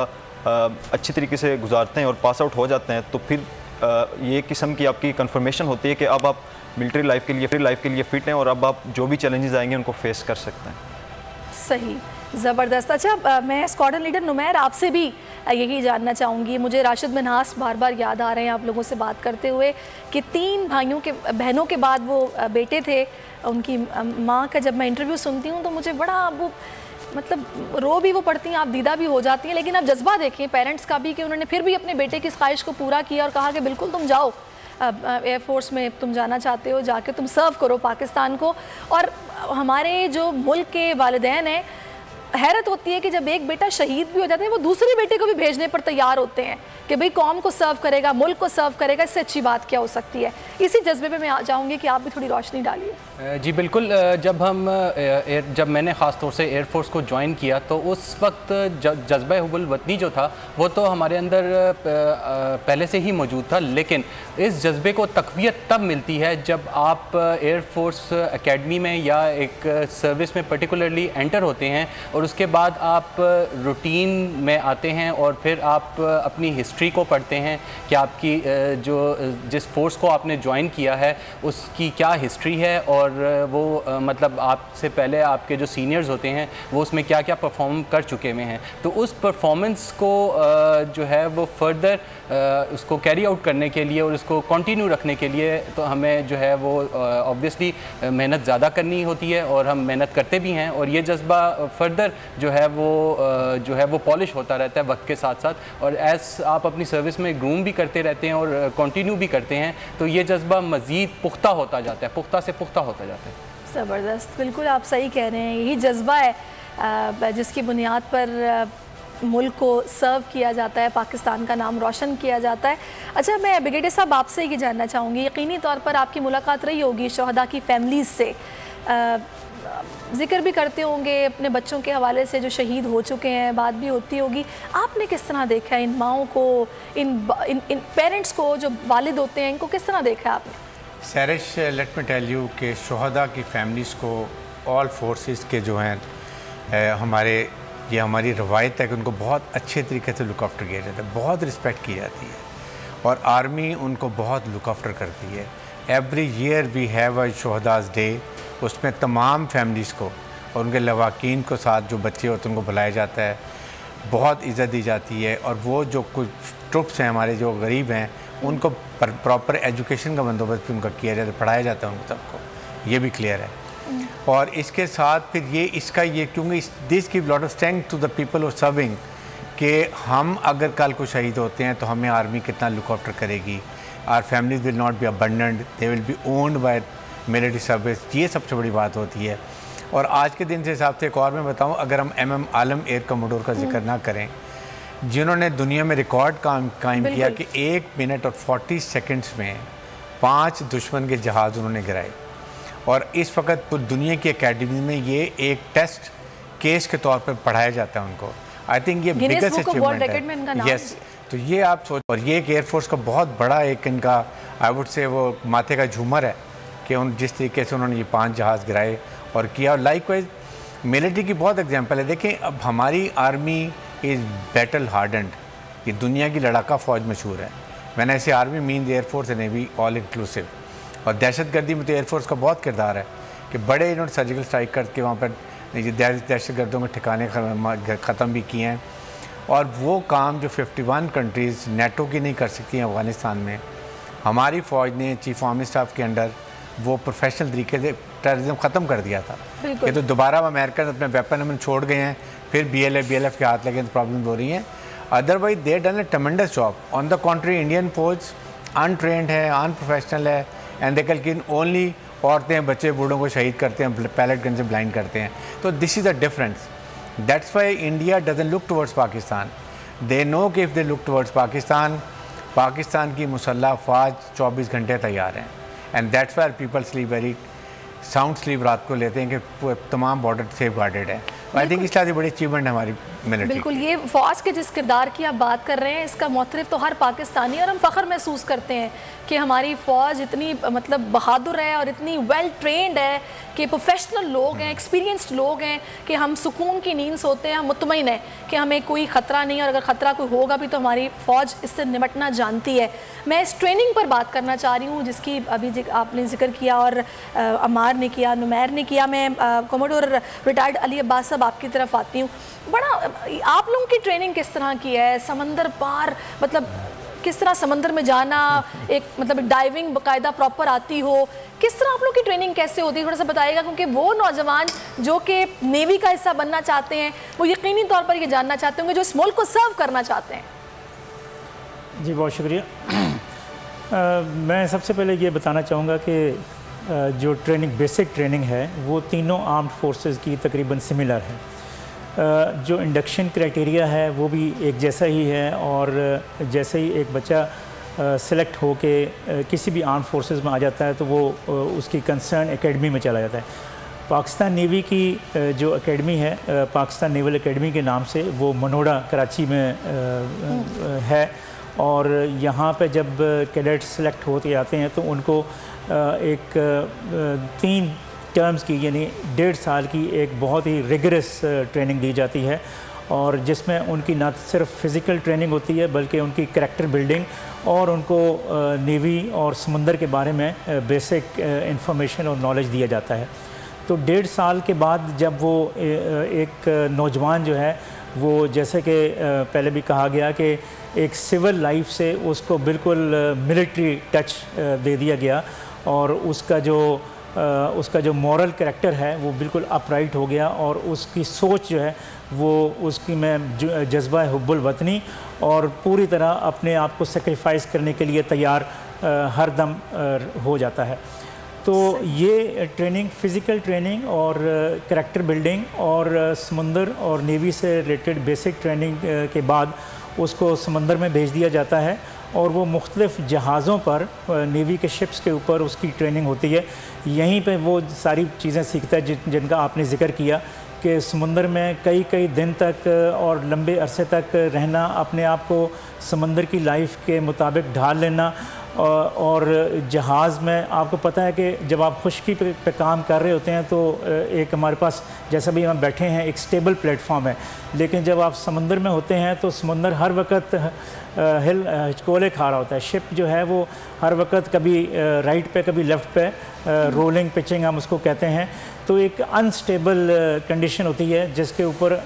अच्छी तरीके से गुजारते हैं और पास आउट हो जाते हैं, तो फिर ये किस्म की आपकी कंफर्मेशन होती है कि अब आप मिलिट्री लाइफ के लिए फ़िट हैं और अब आप जो भी चैलेंजेस आएंगे उनको फेस कर सकते हैं। सही, ज़बरदस्त। अच्छा, मैं स्क्वाड्रन लीडर नुमैर आपसे भी यही जानना चाहूँगी। मुझे राशिद मिन्हास बार बार याद आ रहे हैं आप लोगों से बात करते हुए कि 3 बहनों के बाद वो बेटे थे, उनकी माँ का जब मैं इंटरव्यू सुनती हूँ तो मुझे बड़ा वो मतलब रो भी वो पड़ती हैं, आप दीदा भी हो जाती हैं। लेकिन आप जज्बा देखिए पेरेंट्स का भी कि उन्होंने फिर भी अपने बेटे की ख्वाहिश को पूरा किया और कहा कि बिल्कुल तुम जाओ, एयरफोर्स में तुम जाना चाहते हो, जाके तुम सर्व करो पाकिस्तान को। और हमारे जो मुल्क के वालिदैन हैं, हैरत होती है कि जब एक बेटा शहीद भी हो जाता है वो दूसरे बेटे को भी भेजने पर तैयार होते हैं कि भाई कौम को सर्व करेगा, मुल्क को सर्व करेगा, इससे अच्छी बात क्या हो सकती है। इसी जज्बे पे मैं आ जाऊँगी कि आप भी थोड़ी रोशनी डालिए। जी बिल्कुल, जब मैंने ख़ास तौर से एयरफोर्स को ज्वाइन किया तो उस वक्त जज्बा हुब्बुल वतनी जो था वो तो हमारे अंदर पहले से ही मौजूद था, लेकिन इस जज्बे को तक़वियत तब मिलती है जब आप एयरफोर्स एकेडमी में या एक सर्विस में पर्टिकुलरली एंटर होते हैं और उसके बाद आप रूटीन में आते हैं और फिर आप अपनी हिस्ट्री को पढ़ते हैं कि आपकी जिस फोर्स को आपने ज्वाइन किया है उसकी क्या हिस्ट्री है, और वो मतलब आपसे पहले आपके जो सीनियर्स होते हैं वो उसमें क्या क्या परफॉर्म कर चुके हुए हैं। तो उस परफॉर्मेंस को जो है वो फर्दर उसको कैरी आउट करने के लिए और उसको कंटिन्यू रखने के लिए तो हमें जो है वो ऑब्वियसली मेहनत ज़्यादा करनी होती है, और हम मेहनत करते भी हैं, और ये जज्बा फर्दर जो है वो पॉलिश होता रहता है वक्त के साथ साथ, और एज आप अपनी सर्विस में ग्रूम भी करते रहते हैं और कंटिन्यू भी करते हैं तो ये जज्बा मज़ीद पुख्ता होता जाता है, पुख्ता से पुख्ता होता जाता है। ज़बरदस्त, बिल्कुल आप सही कह रहे हैं। यही जज्बा है जिसकी बुनियाद पर मुल्क को सर्व किया जाता है, पाकिस्तान का नाम रोशन किया जाता है। अच्छा, मैं ब्रिगेडियर साहब आपसे ये जानना चाहूँगी, यकीनी तौर पर आपकी मुलाकात रही होगी शहदा की फैमिलीज़ से, जिक्र भी करते होंगे अपने बच्चों के हवाले से जो शहीद हो चुके हैं, बात भी होती होगी। आपने किस तरह देखा है इन माओं को, इन पेरेंट्स को जो वालिद होते हैं, इनको किस तरह देखा है आपने? सैरिश, लेट मी टेल यू कि शहदा की फैमिलीज़ को ऑल फोर्सेस के जो हैं हमारी रवायत है कि उनको बहुत अच्छे तरीके से लुक आफ्टर किया जाता है, बहुत रिस्पेक्ट की जाती है, और आर्मी उनको बहुत लुक आफ्टर करती है। Every year we have a शहदास डे, उसमें तमाम फैमिलीज़ को और उनके लवाकीन को साथ जो बच्चे होते हैं उनको बुलाया जाता है, बहुत इज़्ज़त दी जाती है, और वो जो कुछ ट्रुप्स हैं हमारे जो गरीब हैं उनको प्रॉपर एजुकेशन का बंदोबस्त भी उनका किया जाता है, पढ़ाया जाता है उनको सबको, ये भी क्लियर है। और इसके साथ फिर ये क्योंकि this give lot of strength to the people of serving कि हम अगर कल को शहीद होते हैं तो हमें आर्मी कितना लुक आफ्टर करेगी, our families will not be abundant, they will be owned by military service, ये सबसे बड़ी बात होती है। और आज के दिन के हिसाब से एक और मैं बताऊं, अगर हम MM आलम एयर कमोडोर का जिक्र ना करें, जिन्होंने दुनिया में रिकॉर्ड कायम किया कि 1 मिनट और 40 सेकंड्स में 5 दुश्मन के जहाज़ उन्होंने गिराए, और इस वक्त पूरी दुनिया की अकेडमी में ये एक टेस्ट केस के तौर पर पढ़ाया जाता है उनको। आई थिंक ये बिगेस्ट अचीवमेंट है। यस, तो ये आप सोच, और ये एक एयरफोर्स का बहुत बड़ा एक इनका आई वुड से वो माथे का झूमर है कि जिस तरीके से उन्होंने ये 5 जहाज़ गिराए और किया। और लाइकवाइज मिलिट्री की बहुत एग्जांपल है। देखें, अब हमारी आर्मी इज़ बैटल हार्डेंड, ये दुनिया की लड़ाका फ़ौज मशहूर है। मैंने ऐसे army mean air force and navy all inclusive. और दहशतगर्दी में तो एयरफोर्स का बहुत किरदार है कि बड़े इन्होंने सर्जिकल स्ट्राइक करके वहाँ पर दहशतगर्दों के ठिकाने ख़त्म भी किए हैं। और वो काम जो 51 कंट्रीज़ नेटो की नहीं कर सकती हैं अफ़गानिस्तान में, हमारी फ़ौज ने चीफ आर्मी स्टाफ के अंडर वो प्रोफेशनल तरीके से टेररिज्म ख़त्म कर दिया था। ये तो दोबारा अमेरिकन अपने वेपन हमने छोड़ गए हैं, फिर BLF के हाथ लगे तो प्रॉब्लम हो रही हैं। Otherwise they done a tremendous job. On the contrary Indian फौज अनट्रेंड है, अनप्रोफेशनल है, एंड दे कैन ओनली औरतें बच्चे बूढ़ों को शहीद करते हैं, पैलेट गन से ब्लाइंड करते हैं। तो this is the difference. That's why India doesn't look towards Pakistan. They know कि if they look towards Pakistan की मुसल्ह अफवाज 24 घंटे तैयार हैं, and that's why people sleep very sound sleep रात को लेते हैं कि तमाम बॉर्डर सेफ गार्डेड है। आई थिंक इस तरह से बड़ी अचीवमेंट है हमारी मिलिट्री। बिल्कुल, ये फ़ौज के जिस किरदार की आप बात कर रहे हैं इसका मुतरिफ तो हर पाकिस्तानी, और हम फ़ख्र महसूस करते हैं कि हमारी फ़ौज इतनी मतलब बहादुर है और इतनी वेल ट्रेंड है कि प्रोफेशनल लोग हैं, एक्सपीरियंस्ड लोग हैं कि हम सुकून की नींद सोते हैं, हम मुतमईन हैं कि हमें कोई ख़तरा नहीं, और अगर ख़तरा कोई होगा भी तो हमारी फ़ौज इससे निपटना जानती है। मैं इस ट्रेनिंग पर बात करना चाह रही हूँ जिसकी अभी आपने जिक्र किया और अमार ने किया, नुमैर ने किया। मैं कमोडोर रिटायर्ड अली अब्बास साहब आपकी तरफ आती हूँ। बड़ा आप लोगों की ट्रेनिंग किस तरह की है? समंदर पार मतलब किस तरह समंदर में जाना, एक मतलब डाइविंग बाकायदा प्रॉपर आती हो, किस तरह आप लोग की ट्रेनिंग कैसे होती है? थोड़ा सा बताइएगा, क्योंकि वो नौजवान जो कि नेवी का हिस्सा बनना चाहते हैं वो यकीनी तौर पर ये जानना चाहते होंगे जो इस मुल्क को सर्व करना चाहते हैं। जी बहुत शुक्रिया। मैं सबसे पहले ये बताना चाहूँगा कि जो बेसिक ट्रेनिंग है वो तीनों आर्म्ड फोर्सेस की तकरीबन सिमिलर है। जो इंडक्शन क्राइटेरिया है वो भी एक जैसा ही है, और जैसे ही एक बच्चा सेलेक्ट हो के किसी भी आर्म फोर्सेस में आ जाता है तो वो उसकी कंसर्न एकेडमी में चला जाता है। पाकिस्तान नेवी की जो एकेडमी है, पाकिस्तान नेवल एकेडमी के नाम से, वो मनोड़ा कराची में है, और यहाँ पे जब कैडेट्स सेलेक्ट होते आते हैं तो उनको एक 3 टर्म्स की, यानी 1.5 साल की एक बहुत ही रिगरस ट्रेनिंग दी जाती है, और जिसमें उनकी न सिर्फ फ़िज़िकल ट्रेनिंग होती है बल्कि उनकी करैक्टर बिल्डिंग और उनको नेवी और समंदर के बारे में बेसिक इंफॉर्मेशन और नॉलेज दिया जाता है। तो 1.5 साल के बाद जब वो एक नौजवान जो है वो, जैसे कि पहले भी कहा गया कि एक सिविल लाइफ से उसको बिल्कुल मिलिट्री टच दे दिया गया, और उसका जो मॉरल करैक्टर है वो बिल्कुल अपराइट हो गया, और उसकी सोच जो है वो उसकी में जज्बा हुब्बुल वतनी और पूरी तरह अपने आप को सेक्रीफाइस करने के लिए तैयार हर दम हो जाता है। तो ये ट्रेनिंग, फ़िज़िकल ट्रेनिंग और करैक्टर बिल्डिंग और समुंदर और नेवी से रिलेटेड बेसिक ट्रेनिंग के बाद उसको समंदर में भेज दिया जाता है, और वो मुख्तलिफ़ जहाज़ों पर, नेवी के शिप्स के ऊपर उसकी ट्रेनिंग होती है। यहीं पे वो सारी चीज़ें सीखता है जिनका आपने ज़िक्र किया कि समुंदर में कई दिन तक और लंबे अरसे तक रहना, अपने आप को समंदर की लाइफ के मुताबिक ढाल लेना, और जहाज़ में आपको पता है कि जब आप खुश्की पे काम कर रहे होते हैं तो एक हमारे पास, जैसा भी हम बैठे हैं, एक स्टेबल प्लेटफॉर्म है, लेकिन जब आप समंदर में होते हैं तो समंदर हर वक्त हिचकोले खा रहा होता है। शिप जो है वो हर वक्त कभी राइट पे कभी लेफ़्ट पे, रोलिंग पिचिंग हम उसको कहते हैं। तो एक अनस्टेबल कंडीशन होती है जिसके ऊपर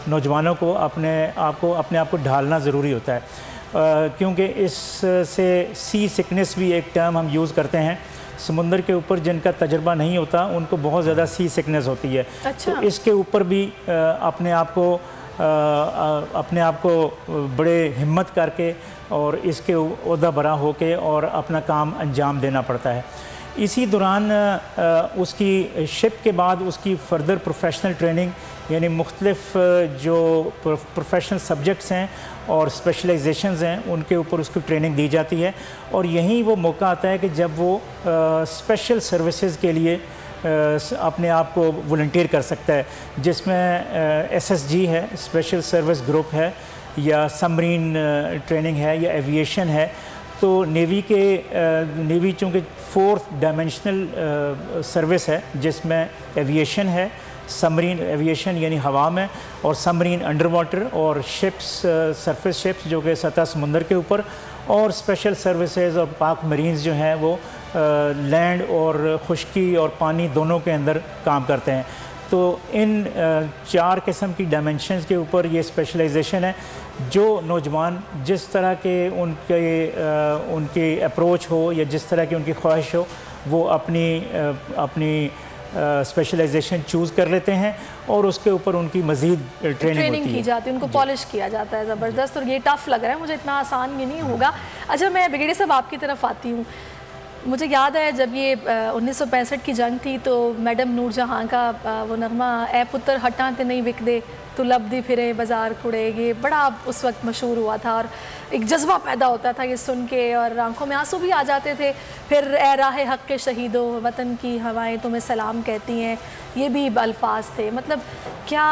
नौजवानों को अपने आप को ढालना ज़रूरी होता है, क्योंकि इससे सी सिकनेस भी एक टर्म हम यूज़ करते हैं। समुंदर के ऊपर जिनका तजर्बा नहीं होता उनको बहुत ज़्यादा सी सिकनेस होती है। अच्छा। तो इसके ऊपर भी अपने आप को बड़े हिम्मत करके और इसके ओहदा बरा होके और अपना काम अंजाम देना पड़ता है। इसी दौरान उसकी शिप के बाद उसकी फ़र्दर प्रोफेशनल ट्रेनिंग, यानी मुख्तलिफ़ जो प्रोफेशनल सब्जेक्ट्स हैं और स्पेशलाइजेशंस हैं उनके ऊपर उसको ट्रेनिंग दी जाती है, और यहीं वो मौका आता है कि जब वो स्पेशल सर्विसेज के लिए अपने आप को वॉलंटियर कर सकता है, जिसमें SSG है, स्पेशल सर्विस ग्रुप है, या सबमरीन ट्रेनिंग है, या एविएशन है। तो नेवी चूँकि 4th डायमेंशनल सर्विस है, जिसमें एविएशन है, सबमरीन एविएशन यानी हवा में, और सबमरीन अंडर वाटर, और शिप्स, सरफेस शिप्स जो कि सतह समुंदर के ऊपर, और स्पेशल सर्विसेज और पाक मरीन्स जो हैं वो लैंड और खुश्की और पानी दोनों के अंदर काम करते हैं। तो इन 4 किस्म की डायमेंशंस के ऊपर ये स्पेशलाइजेशन है। जो नौजवान जिस तरह के उनके अप्रोच हो या जिस तरह की उनकी ख्वाहिश हो, वो अपनी स्पेशलाइजेशन चूज़ कर लेते हैं, और उसके ऊपर उनकी मज़ीद ट्रेनिंग की जाती है, उनको पॉलिश किया जाता है। ज़बरदस्त। और ये टफ़ लग रहा है मुझे, इतना आसान ये नहीं होगा। अच्छा, मैं ब्रिगेडियर साहब आपकी तरफ आती हूँ। मुझे याद है जब ये 1965 की जंग थी तो मैडम नूरजहां का वो नगमा, ए पुत्र हटा ते नहीं बिक दे तो लबदी फिरे बाज़ार कुड़े, ये बड़ा उस वक्त मशहूर हुआ था, और एक जज्बा पैदा होता था ये सुन के, और आंखों में आंसू भी आ जाते थे। फिर ए राह हक़ के शहीदों, वतन की हवाएं तुम्हें सलाम कहती हैं, ये भी अल्फाज थे। मतलब क्या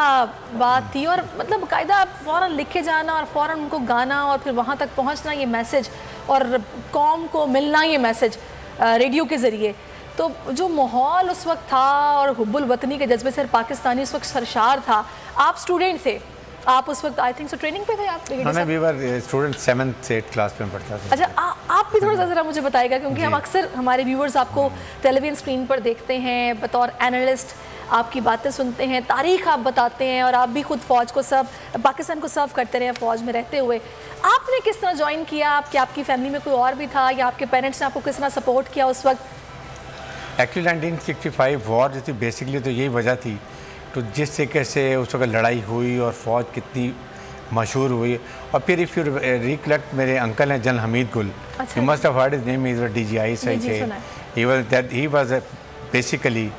बात थी, और मतलब कायदा फ़ौरन लिखे जाना और फ़ौरन उनको गाना और फिर वहाँ तक पहुँचना, ये मैसेज, और कौम को मिलना ये मैसेज रेडियो के ज़रिए। तो जो माहौल उस वक्त था और हुब्बुल वतनी के जज्बे से पाकिस्तानी उस वक्त सरशार था। आप स्टूडेंट थे, आप उस वक्त आई थिंक सो ट्रेनिंग पे थे आप? मैं भी बार स्टूडेंट 7th से 8th क्लास में पढ़ता था। अच्छा, आप भी थोड़ा सा ज़रा मुझे बताइएगा, क्योंकि हम अक्सर हमारे व्यूवर्स आपको टेलीविजन स्क्रीन पर देखते हैं, बतौर एनालिस्ट आपकी बातें सुनते हैं, तारीख आप बताते हैं, और आप भी खुद फ़ौज को पाकिस्तान को सर्व करते रहे फ़ौज में रहते हुए। आपने किस तरह ज्वाइन किया? आपकी फैमिली में कोई और भी था, या आपके पेरेंट्स ने आपको किस तरह सपोर्ट किया उस वक्त? एक्चुअली 1965 वॉर जो थी बेसिकली तो यही वजह थी, तो जिस तरीके से उस वक्त लड़ाई हुई और फ़ौज कितनी मशहूर हुई। और फिर इफ़ यू रिकलेक्ट, मेरे अंकल हैं जनरल हमीद गुल, you must have heard his name, is DGI सही थे। ही वाज बेसिकली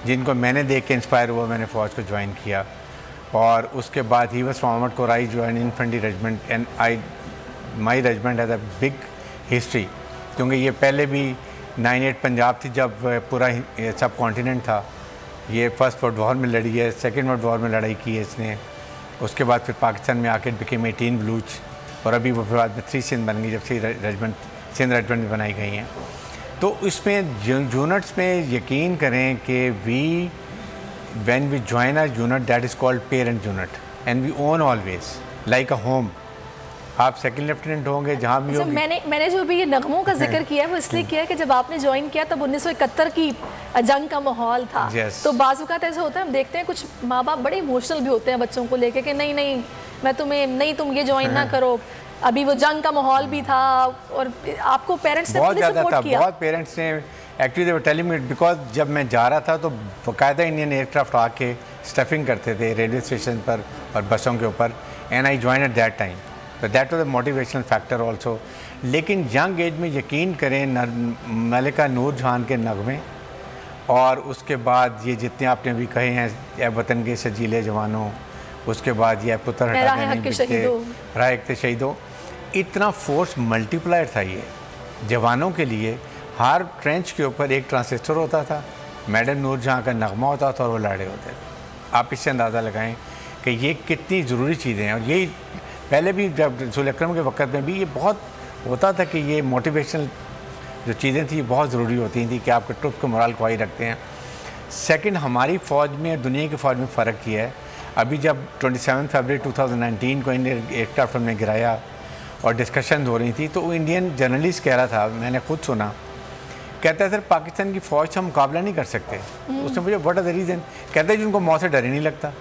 जिनको मैंने देख के इंस्पायर हुआ, मैंने फ़ौज को ज्वाइन किया। और उसके बाद he was from armoured corps, I join infantry regiment, and my regiment has a big history, क्योंकि ये पहले भी 98 पंजाब थी जब पूरा सब कॉन्टिनेंट था। ये फर्स्ट वर्ल्ड वॉर में लड़ी है, सेकेंड वर्ल्ड वॉर में लड़ाई की है इसने। उसके बाद फिर पाकिस्तान में आके बिकेम 18 बलूच, और अभी वो बाद में 3 सिंध बन गई जब से सिंध रेजिमेंट बनाई गई हैं। तो इसमें यूनिट्स में यकीन करें कि when we join a unit that is called parent unit and we own always like a home. आप सेकंड लेफ्टिनेंट होंगे जहाँ भी होंगे। मैंने जो भी ये नगमों का जिक्र किया है वो इसलिए किया है कि जब आपने ज्वाइन किया तब 1971 की जंग का माहौल था। तो बाज़ औक़ात ऐसा होता है, हम देखते हैं कुछ माँ बाप बड़े इमोशनल भी होते हैं बच्चों को लेके कि नहीं मैं तुम्हें नहीं, तुम ये ज्वाइन ना करो। अभी वो जंग का माहौल भी था और आपको पेरेंट्स ने बहुत ज़्यादा था, किया। बहुत पेरेंट्स ने actually they were telling me because जब मैं जा रहा था तो बाकायदा इंडियन एयरक्राफ्ट आके स्टफिंग करते थे रेलवे स्टेशन पर और बसों के ऊपर, and I join at that time, तो that was a motivational factor also. लेकिन यंग एज में यकीन करें मलिका नूर जहान के नगमे और उसके बाद ये जितने आपने भी कहे हैं, ए वतन के सजीले जवानों, उसके बाद ये पुत्र हटाने नहीं बिकते, राह शहीदों, इतना फोर्स मल्टीप्लायर था ये जवानों के लिए। हर ट्रेंच के ऊपर एक ट्रांसिस्टर होता था, मैडम नूर जहाँ का नगमा होता था और वो लाड़े होते थे। आप इससे अंदाज़ा लगाएं कि ये कितनी ज़रूरी चीज़ें हैं। और यही पहले भी जब रसूल अकरम के वक़्त में भी ये बहुत होता था कि ये मोटिवेशनल जो चीज़ें थी बहुत ज़रूरी होती थी कि आपके ट्रुप को मोरल को हाई रखते हैं। सेकंड, हमारी फ़ौज में दुनिया की फ़ौज में फ़र्क किया है। अभी जब 27 फरवरी 2019 को इंडियन एयरक्राफ्ट हमने गिराया और डिस्कशन हो रही थी तो वो इंडियन जर्नलिस्ट कह रहा था, मैंने खुद सुना, कहता है सर पाकिस्तान की फ़ौज से हम मुकाबला नहीं कर सकते। उसने मुझे व्हाट आर द रीज़न, कहते हैं जी उनको मौत से डर ही नहीं लगता।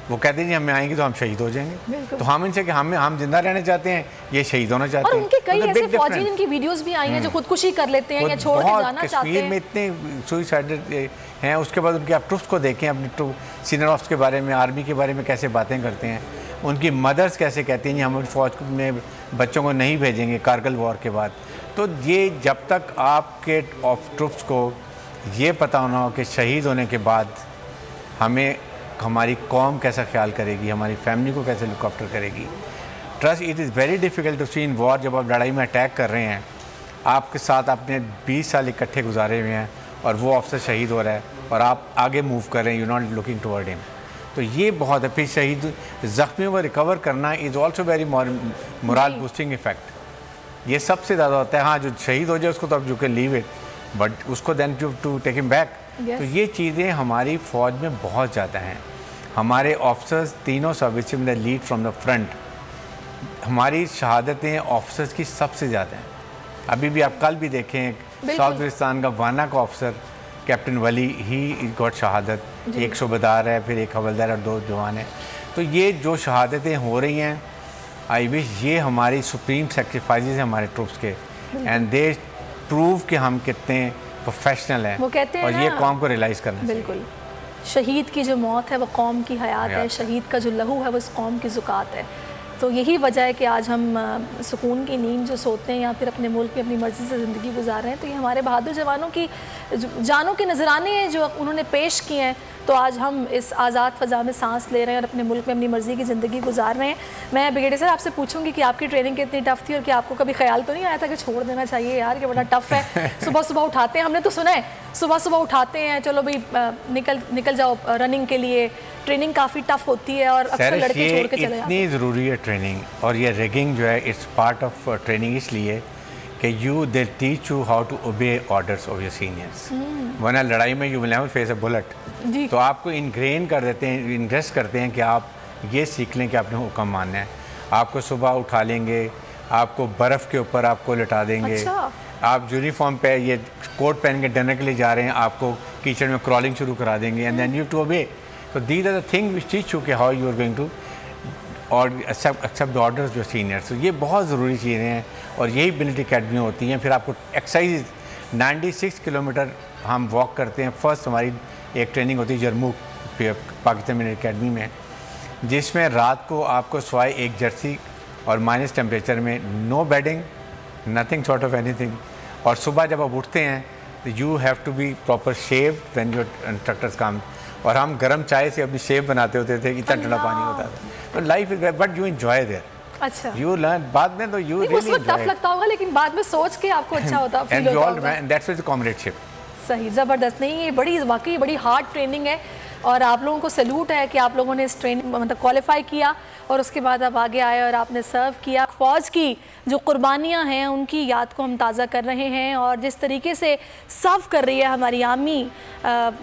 वो कहते हैं जी हमें आएंगे तो हम शहीद हो जाएंगे, तो हम इनसे कि हम जिंदा रहना चाहते हैं, ये शहीद होना चाहते हैं। और उनके कई ऐसे फौजी जिनकी वीडियोस भी आई हैं जो खुदकुशी कर लेते हैं या छोड़ के जाना चाहते हैं। कश्मीर में इतने सुसाइड हैं। उसके बाद उनके आप ट्रुप्स को देखें, अपने सीनियर ऑफिसर्स के बारे में, आर्मी के बारे में कैसे बातें करते हैं। उनकी मदर्स कैसे कहती हैं हम फ़ौज में बच्चों को नहीं भेजेंगे कारगिल वॉर के बाद। तो ये जब तक आपके ट्रुप्स को ये पता होना हो कि शहीद होने के बाद हमें हमारी कौम कैसा ख्याल करेगी, हमारी फैमिली को कैसे लुक आफ्टर करेगी। Trust it is very difficult to see in war. जब आप लड़ाई में अटैक कर रहे हैं, आपके साथ आपने 20 साल इकट्ठे गुजारे हुए हैं और वो ऑफिसर शहीद हो रहा है और आप आगे मूव कर रहे हैं, you not looking toward him. तो ये बहुत है। फिर शहीद ज़ख्मियों को रिकवर करना is also very moral boosting effect. ये सबसे ज़्यादा होता है। हाँ, जो शहीद हो जाए उसको तो आप you can leave it, but उसको then to take him back. तो ये चीज़ें हमारी फ़ौज में बहुत ज़्यादा हैं। हमारे ऑफिसर्स तीनों सर्विस में लीड फ्रॉम द फ्रंट, हमारी शहादतें ऑफिसर्स की सबसे ज़्यादा हैं। अभी भी आप कल भी देखें, साउथ वजिस्तान का वाना का officer captain Wali he got शहादत, एक सूबेदार है, फिर एक हवलदार और 2 जवान हैं। तो ये जो शहादतें हो रही हैं, आई विश ये हमारी सुप्रीम सेक्रीफाइसेस हैं हमारे ट्रूप्स के, एंड दे प्रूव कि हम कितने प्रोफेशनल हैं। वो कहते हैं और ये कौम को रियलाइज़ करना चाहिए। बिल्कुल, शहीद की जो मौत है वो कौम की हयात है, शहीद का जो लहू है वो इस कौम की ज़ुकात है। तो यही वजह है कि आज हम सुकून की नींद जो सोते हैं या फिर अपने मुल्क में अपनी मर्ज़ी से ज़िंदगी गुजार रहे हैं। तो ये हमारे बहादुर जवानों की जानों के नजराने हैं जो उन्होंने पेश किए हैं। तो आज हम इस आज़ाद फ़ज़ा में सांस ले रहे हैं और अपने मुल्क में अपनी मर्ज़ी की ज़िंदगी गुजार रहे हैं। मैं ब्रिगेडियर सर आपसे पूछूंगी कि आपकी ट्रेनिंग कितनी टफ़ थी और कि आपको कभी ख्याल तो नहीं आया था कि छोड़ देना चाहिए यार, कि बड़ा टफ़ है, सुबह सुबह उठाते हैं, हमने तो सुना है सुबह सुबह उठाते हैं, चलो भाई निकल जाओ रनिंग के लिए, ट्रेनिंग काफ़ी टफ़ होती है और अक्सर लड़के छोड़ के चले जाते हैं। इतनी ज़रूरी है ट्रेनिंग, और ये रिगिंग जो है इट्स पार्ट ऑफ ट्रेनिंग इसलिए कि they teach you how to obey orders of your seniors. वरना लड़ाई में you will never face a bullet. तो आपको इनग्रेन कर देते हैं, इन्वेस्ट करते हैं कि आप ये सीख लें कि आपने हुक्म मानना है। आपको सुबह उठा लेंगे, आपको बर्फ़ के ऊपर आपको लिटा देंगे। अच्छा। आप यूनिफॉर्म पे ये कोट पहन के डिनर के लिए जा रहे हैं, आपको किचन में क्रॉलिंग शुरू करा देंगे, and then you to obey. तो these are the thing which teach you कि how you are going to और एक्सेप्ट द ऑर्डर्स जो सीनियर्स। तो ये बहुत ज़रूरी चीज़ें हैं और यही मिलिट्री अकेडमी होती हैं। फिर आपको एक्सरसाइज 96 किलोमीटर हम वॉक करते हैं। फर्स्ट हमारी एक ट्रेनिंग होती है जरमूक पाकिस्तान मिलिट्री अकेडमी में, जिसमें रात को आपको सवाए एक जर्सी और माइनस टेम्परेचर में no bedding, nothing short of anything. और सुबह जब आप उठते हैं तो you have to be proper shave when your instructors come. और हम गर्म चाय से अपनी शेव बनाते होते थे, इतना ठंडा पानी होता था। तो life is but you enjoy there. अच्छा, यू लर्न बाद में, तो यू रियली एंजॉय। टफ लगता होगा लेकिन बाद में सोच के आपको अच्छा होता and you all that's what the comradeship. सही, ज़बरदस्त। नहीं, ये बड़ी वाकई बड़ी हार्ड ट्रेनिंग है और आप लोगों को सैल्यूट है कि आप लोगों ने इस ट्रेनिंग मतलब क्वालिफाई किया और उसके बाद आप आगे आए और आपने सर्व किया। फ़ौज की जो कुर्बानियाँ हैं उनकी याद को हम ताज़ा कर रहे हैं और जिस तरीके से सर्व कर रही है हमारी आर्मी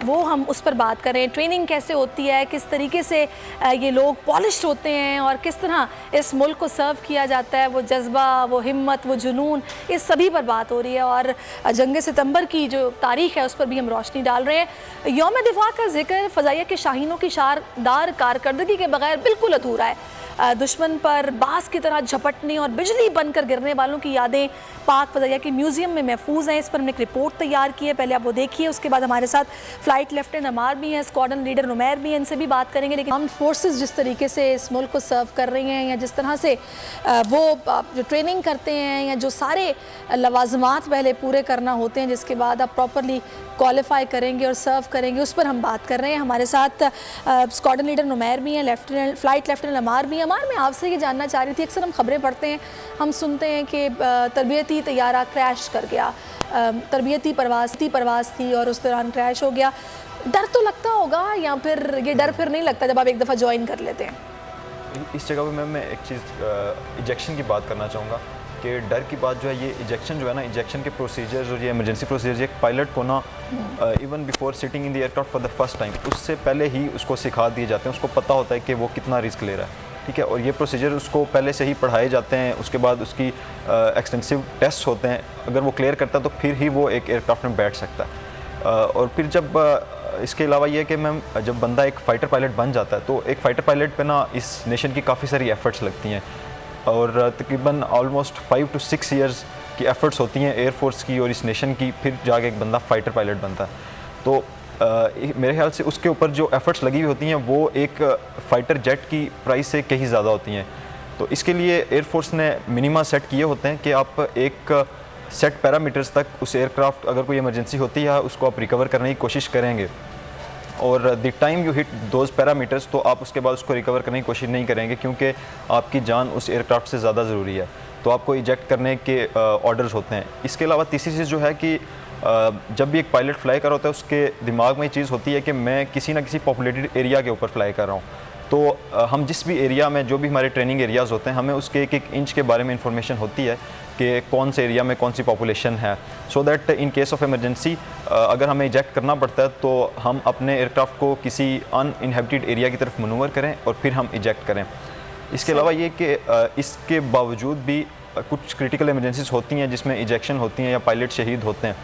वो हम उस पर बात कर रहे हैं। ट्रेनिंग कैसे होती है, किस तरीके से ये लोग पॉलिश्ड होते हैं और किस तरह इस मुल्क को सर्व किया जाता है, वो जज्बा, वो हिम्मत, वो जुनून, इस सभी पर बात हो रही है। और जंग सितंबर की जो तारीख़ है उस पर भी हम रोशनी डाल रहे हैं। यौम दिफा का जिक्र फ़ज़ाइया के शाहीनों की शानदार कारकर्दगी के बगैर बिल्कुल अधूरा है। दुश्मन पर बास की तरह झपटने और बिजली बनकर गिरने वालों की यादें पाक फ़ज़ाइया के म्यूज़ियम में महफूज हैं। इस पर हमने एक रिपोर्ट तैयार की है, पहले आप वो देखिए। उसके बाद हमारे साथ फ़्लाइट लेफ्टिनेंट अमार भी हैं, स्क्वाड्रन लीडर नुमैर भी हैं, इनसे भी बात करेंगे। लेकिन आर्म्ड फोर्सेस जिस तरीके से इस मुल्क को सर्व कर रही हैं या जिस तरह से वो जो ट्रेनिंग करते हैं या जो सारे लवाजमात पहले पूरे करना होते हैं जिसके बाद आप प्रॉपरली क्वालिफाई करेंगे और सर्व करेंगे, उस पर हम बात कर रहे हैं। हमारे साथ स्क्वाड्रन लीडर नुमैर भी हैं, फ़्लाइट लेफ्टिनेंट अमार भी हैं। अमार, मैं आपसे ये जानना चाह रही थी, अक्सर हम खबरें पढ़ते हैं, हम सुनते हैं कि तरबियती तैयारा क्रैश कर गया, तरबियती परवाज़ थी और उस दौरान क्रैश हो गया। डर तो लगता होगा या फिर ये डर फिर नहीं लगता जब आप एक दफ़ा ज्वाइन कर लेते हैं? इस जगह पे मैं एक चीज़ इजेक्शन की बात करना चाहूँगा कि डर की बात जो है, ये इजेक्शन जो है ना, इजेक्शन के प्रोसीजर्स और ये इमरजेंसी प्रोसीजर्स एक पायलट को ना even before sitting in the aircraft for the first time, उससे पहले ही उसको सिखा दिए जाते हैं। उसको पता होता है कि वो कितना रिस्क ले रहा है, ठीक है। और ये प्रोसीजर उसको पहले से ही पढ़ाए जाते हैं। उसके बाद उसकी एक्सटेंसिव टेस्ट होते हैं। अगर वो क्लियर करता है तो फिर ही वो एक एयरक्राफ्ट में बैठ सकता है। और फिर जब इसके अलावा ये कि मैम, जब बंदा एक फ़ाइटर पायलट बन जाता है तो एक फ़ाइटर पायलट पे ना इस नेशन की काफ़ी सारी एफ़र्ट्स लगती हैं और तकरीबन ऑलमोस्ट 5 to 6 ईयर्स की एफ़र्ट्स होती हैं एयरफोर्स की और इस नेशन की, फिर जाके एक बंदा फ़ाइटर पायलट बनता है। तो मेरे ख्याल से उसके ऊपर जो एफ़र्ट्स लगी हुई होती हैं वो एक फ़ाइटर जेट की प्राइस से कहीं ज़्यादा होती हैं। तो इसके लिए एयरफोर्स ने मिनिमा सेट किए होते हैं कि आप एक सेट पैरामीटर्स तक उस एयरक्राफ्ट, अगर कोई इमरजेंसी होती है, उसको आप रिकवर करने की कोशिश करेंगे और the time you hit those parameters, तो आप उसके बाद उसको रिकवर करने की कोशिश नहीं करेंगे क्योंकि आपकी जान उस एयरक्राफ्ट से ज़्यादा ज़रूरी है। तो आपको इजेक्ट करने के ऑर्डर्स होते हैं। इसके अलावा तीसरी चीज़ जो है कि जब भी एक पायलट फ्लाई कर रहा होता है उसके दिमाग में ये चीज़ होती है कि मैं किसी ना किसी पॉपुलेटेड एरिया के ऊपर फ्लाई कर रहा हूँ। तो हम जिस भी एरिया में, जो भी हमारे ट्रेनिंग एरियाज़ होते हैं, हमें उसके एक इंच के बारे में इंफॉर्मेशन होती है कि कौन से एरिया में कौन सी पॉपुलेशन है, so that in case of emergency अगर हमें इजेक्ट करना पड़ता है तो हम अपने एयरक्राफ्ट को किसी अनइनहेबिटेड एरिया की तरफ मनूवर करें और फिर हम इजेक्ट करें। इसके अलावा ये कि इसके बावजूद भी कुछ क्रिटिकल इमरजेंसीज होती हैं जिसमें इजेक्शन होती हैं या पायलट शहीद होते हैं,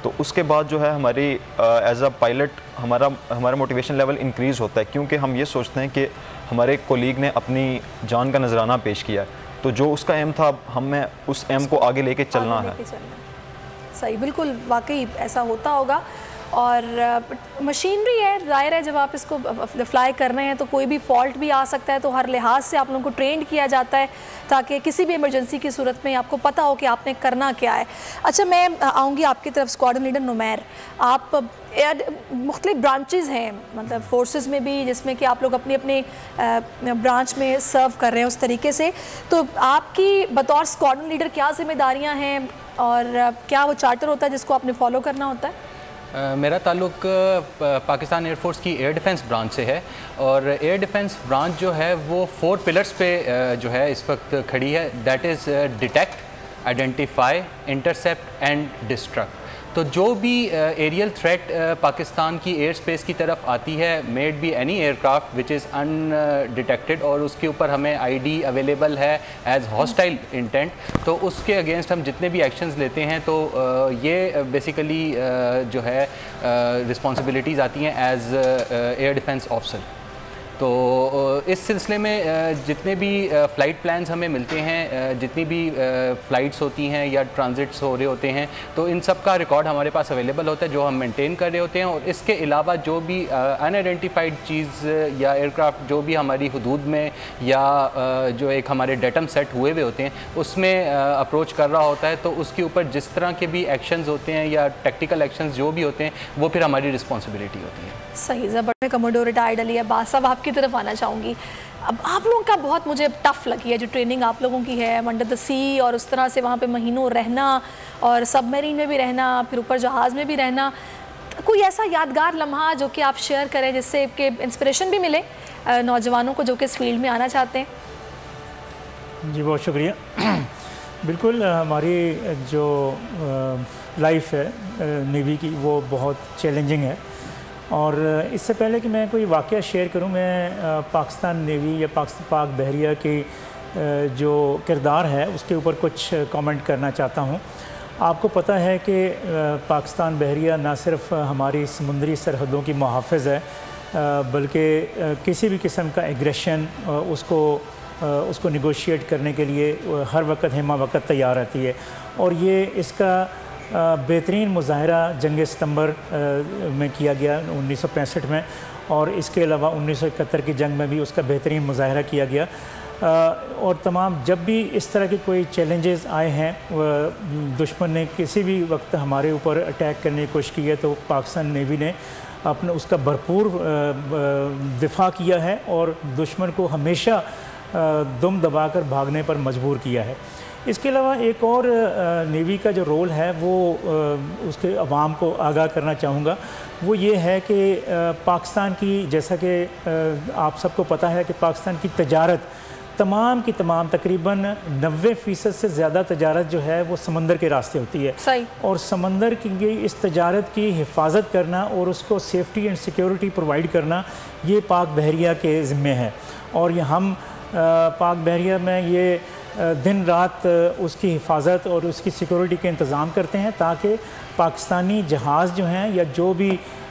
तो उसके बाद जो है हमारी एज अ पायलट हमारा मोटिवेशन लेवल इंक्रीज़ होता है क्योंकि हम ये सोचते हैं कि हमारे कोलीग ने अपनी जान का नजराना पेश किया है, तो जो उसका एम था हमें उस एम को आगे लेके चलना है। सही, बिल्कुल, वाकई ऐसा होता होगा। और मशीनरी है, ज़ाहिर है जब आप इसको फ्लाई कर रहे हैं तो कोई भी फॉल्ट भी आ सकता है, तो हर लिहाज से आप लोगों को ट्रेंड किया जाता है ताकि किसी भी इमरजेंसी की सूरत में आपको पता हो कि आपने करना क्या है। अच्छा, मैं आऊँगी आपकी तरफ, स्क्वाड्रन लीडर नुमैर, आप मुख्तलिफ ब्रांचेज़ हैं मतलब फोर्सेस में भी, जिसमें कि आप लोग अपनी अपनी ब्रांच में सर्व कर रहे हैं उस तरीके से, तो आपकी बतौर स्क्वाड्रन लीडर क्या जिम्मेदारियाँ हैं और क्या वो चार्टर होता है जिसको आपने फॉलो करना होता है? मेरा ताल्लुक पाकिस्तान एयरफोर्स की एयर डिफेंस ब्रांच से है और एयर डिफेंस ब्रांच जो है वो 4 पिलर्स पे जो है इस वक्त खड़ी है, that is detect, identify, intercept and destruct. तो जो भी एरियल थ्रेट पाकिस्तान की एयर स्पेस की तरफ आती है, made be any aircraft which is undetected और उसके ऊपर हमें आईडी अवेलेबल है एज हॉस्टाइल इंटेंट, तो उसके अगेंस्ट हम जितने भी एक्शंस लेते हैं तो ये बेसिकली जो है रिस्पॉन्सिबिलिटीज़ आती हैं एज एयर डिफेंस ऑफिसर। तो इस सिलसिले में जितने भी फ़्लाइट प्लान्स हमें मिलते हैं, जितनी भी फ़्लाइट्स होती हैं या ट्रांजिट्स हो रहे होते हैं, तो इन सब का रिकॉर्ड हमारे पास अवेलेबल होता है जो हम मेंटेन कर रहे होते हैं। और इसके अलावा जो भी अनआइडेंटिफाइड चीज़ या एयरक्राफ्ट जो भी हमारी हदूद में या जो एक हमारे डेटम सेट हुए हुए होते हैं उसमें अप्रोच कर रहा होता है, तो उसके ऊपर जिस तरह के भी एक्शंस होते हैं या टेक्निकल एक्शंस जो भी होते हैं वो फिर हमारी रिस्पॉन्सिबिलिटी होती है। सही, ज़बरदस्त। कमोडोर रिटायर्ड अली अब्बास साहब, आपकी तरफ आना चाहूँगी। अब आप लोगों का बहुत मुझे टफ़ लगी है जो ट्रेनिंग आप लोगों की है अंडर द सी, और उस तरह से वहाँ पे महीनों रहना और सबमरीन में भी रहना, फिर ऊपर जहाज़ में भी रहना। कोई ऐसा यादगार लम्हा जो कि आप शेयर करें जिससे कि इंस्पिरेशन भी मिले नौजवानों को जो कि इस फील्ड में आना चाहते हैं? जी बहुत शुक्रिया। बिल्कुल, हमारी जो लाइफ है नेवी की वो बहुत चैलेंजिंग है। और इससे पहले कि मैं कोई वाक़या शेयर करूं, मैं पाकिस्तान नेवी या पाक बहरिया की जो किरदार है उसके ऊपर कुछ कमेंट करना चाहता हूं। आपको पता है कि पाकिस्तान बहरिया ना सिर्फ हमारी समुद्री सरहदों की मुहाफ़िज़ है, बल्कि किसी भी किस्म का एग्रेशन उसको निगोशिएट करने के लिए हर वक्त हिमा वक्त तैयार रहती है। और ये इसका बेहतरीन मुज़ाहरा जंग सितंबर में किया गया 1965 में, और इसके अलावा 1971 की जंग में भी उसका बेहतरीन मुज़ाहरा किया गया। और तमाम जब भी इस तरह के कोई चैलेंजेस आए हैं, दुश्मन ने किसी भी वक्त हमारे ऊपर अटैक करने की कोशिश की है, तो पाकिस्तान नेवी ने अपने उसका भरपूर दिफा किया है और दुश्मन को हमेशा दुम दबाकर भागने पर मजबूर किया है। इसके अलावा एक और नेवी का जो रोल है वो उसके अवाम को आगाह करना चाहूँगा, वो ये है कि पाकिस्तान की, जैसा कि आप सबको पता है कि पाकिस्तान की तजारत तमाम की तमाम तकरीबन 90% से ज़्यादा तजारत जो है वो समंदर के रास्ते होती है। सही। और समंदर की इस तजारत की हिफाजत करना और उसको सेफ्टी एंड सिक्योरिटी प्रोवाइड करना ये पाक बहरिया के ज़िम्मे है। और ये हम पाक बहरिया में ये दिन रात उसकी हिफाजत और उसकी सिक्योरिटी के इंतज़ाम करते हैं, ताकि पाकिस्तानी जहाज़ जो हैं या जो भी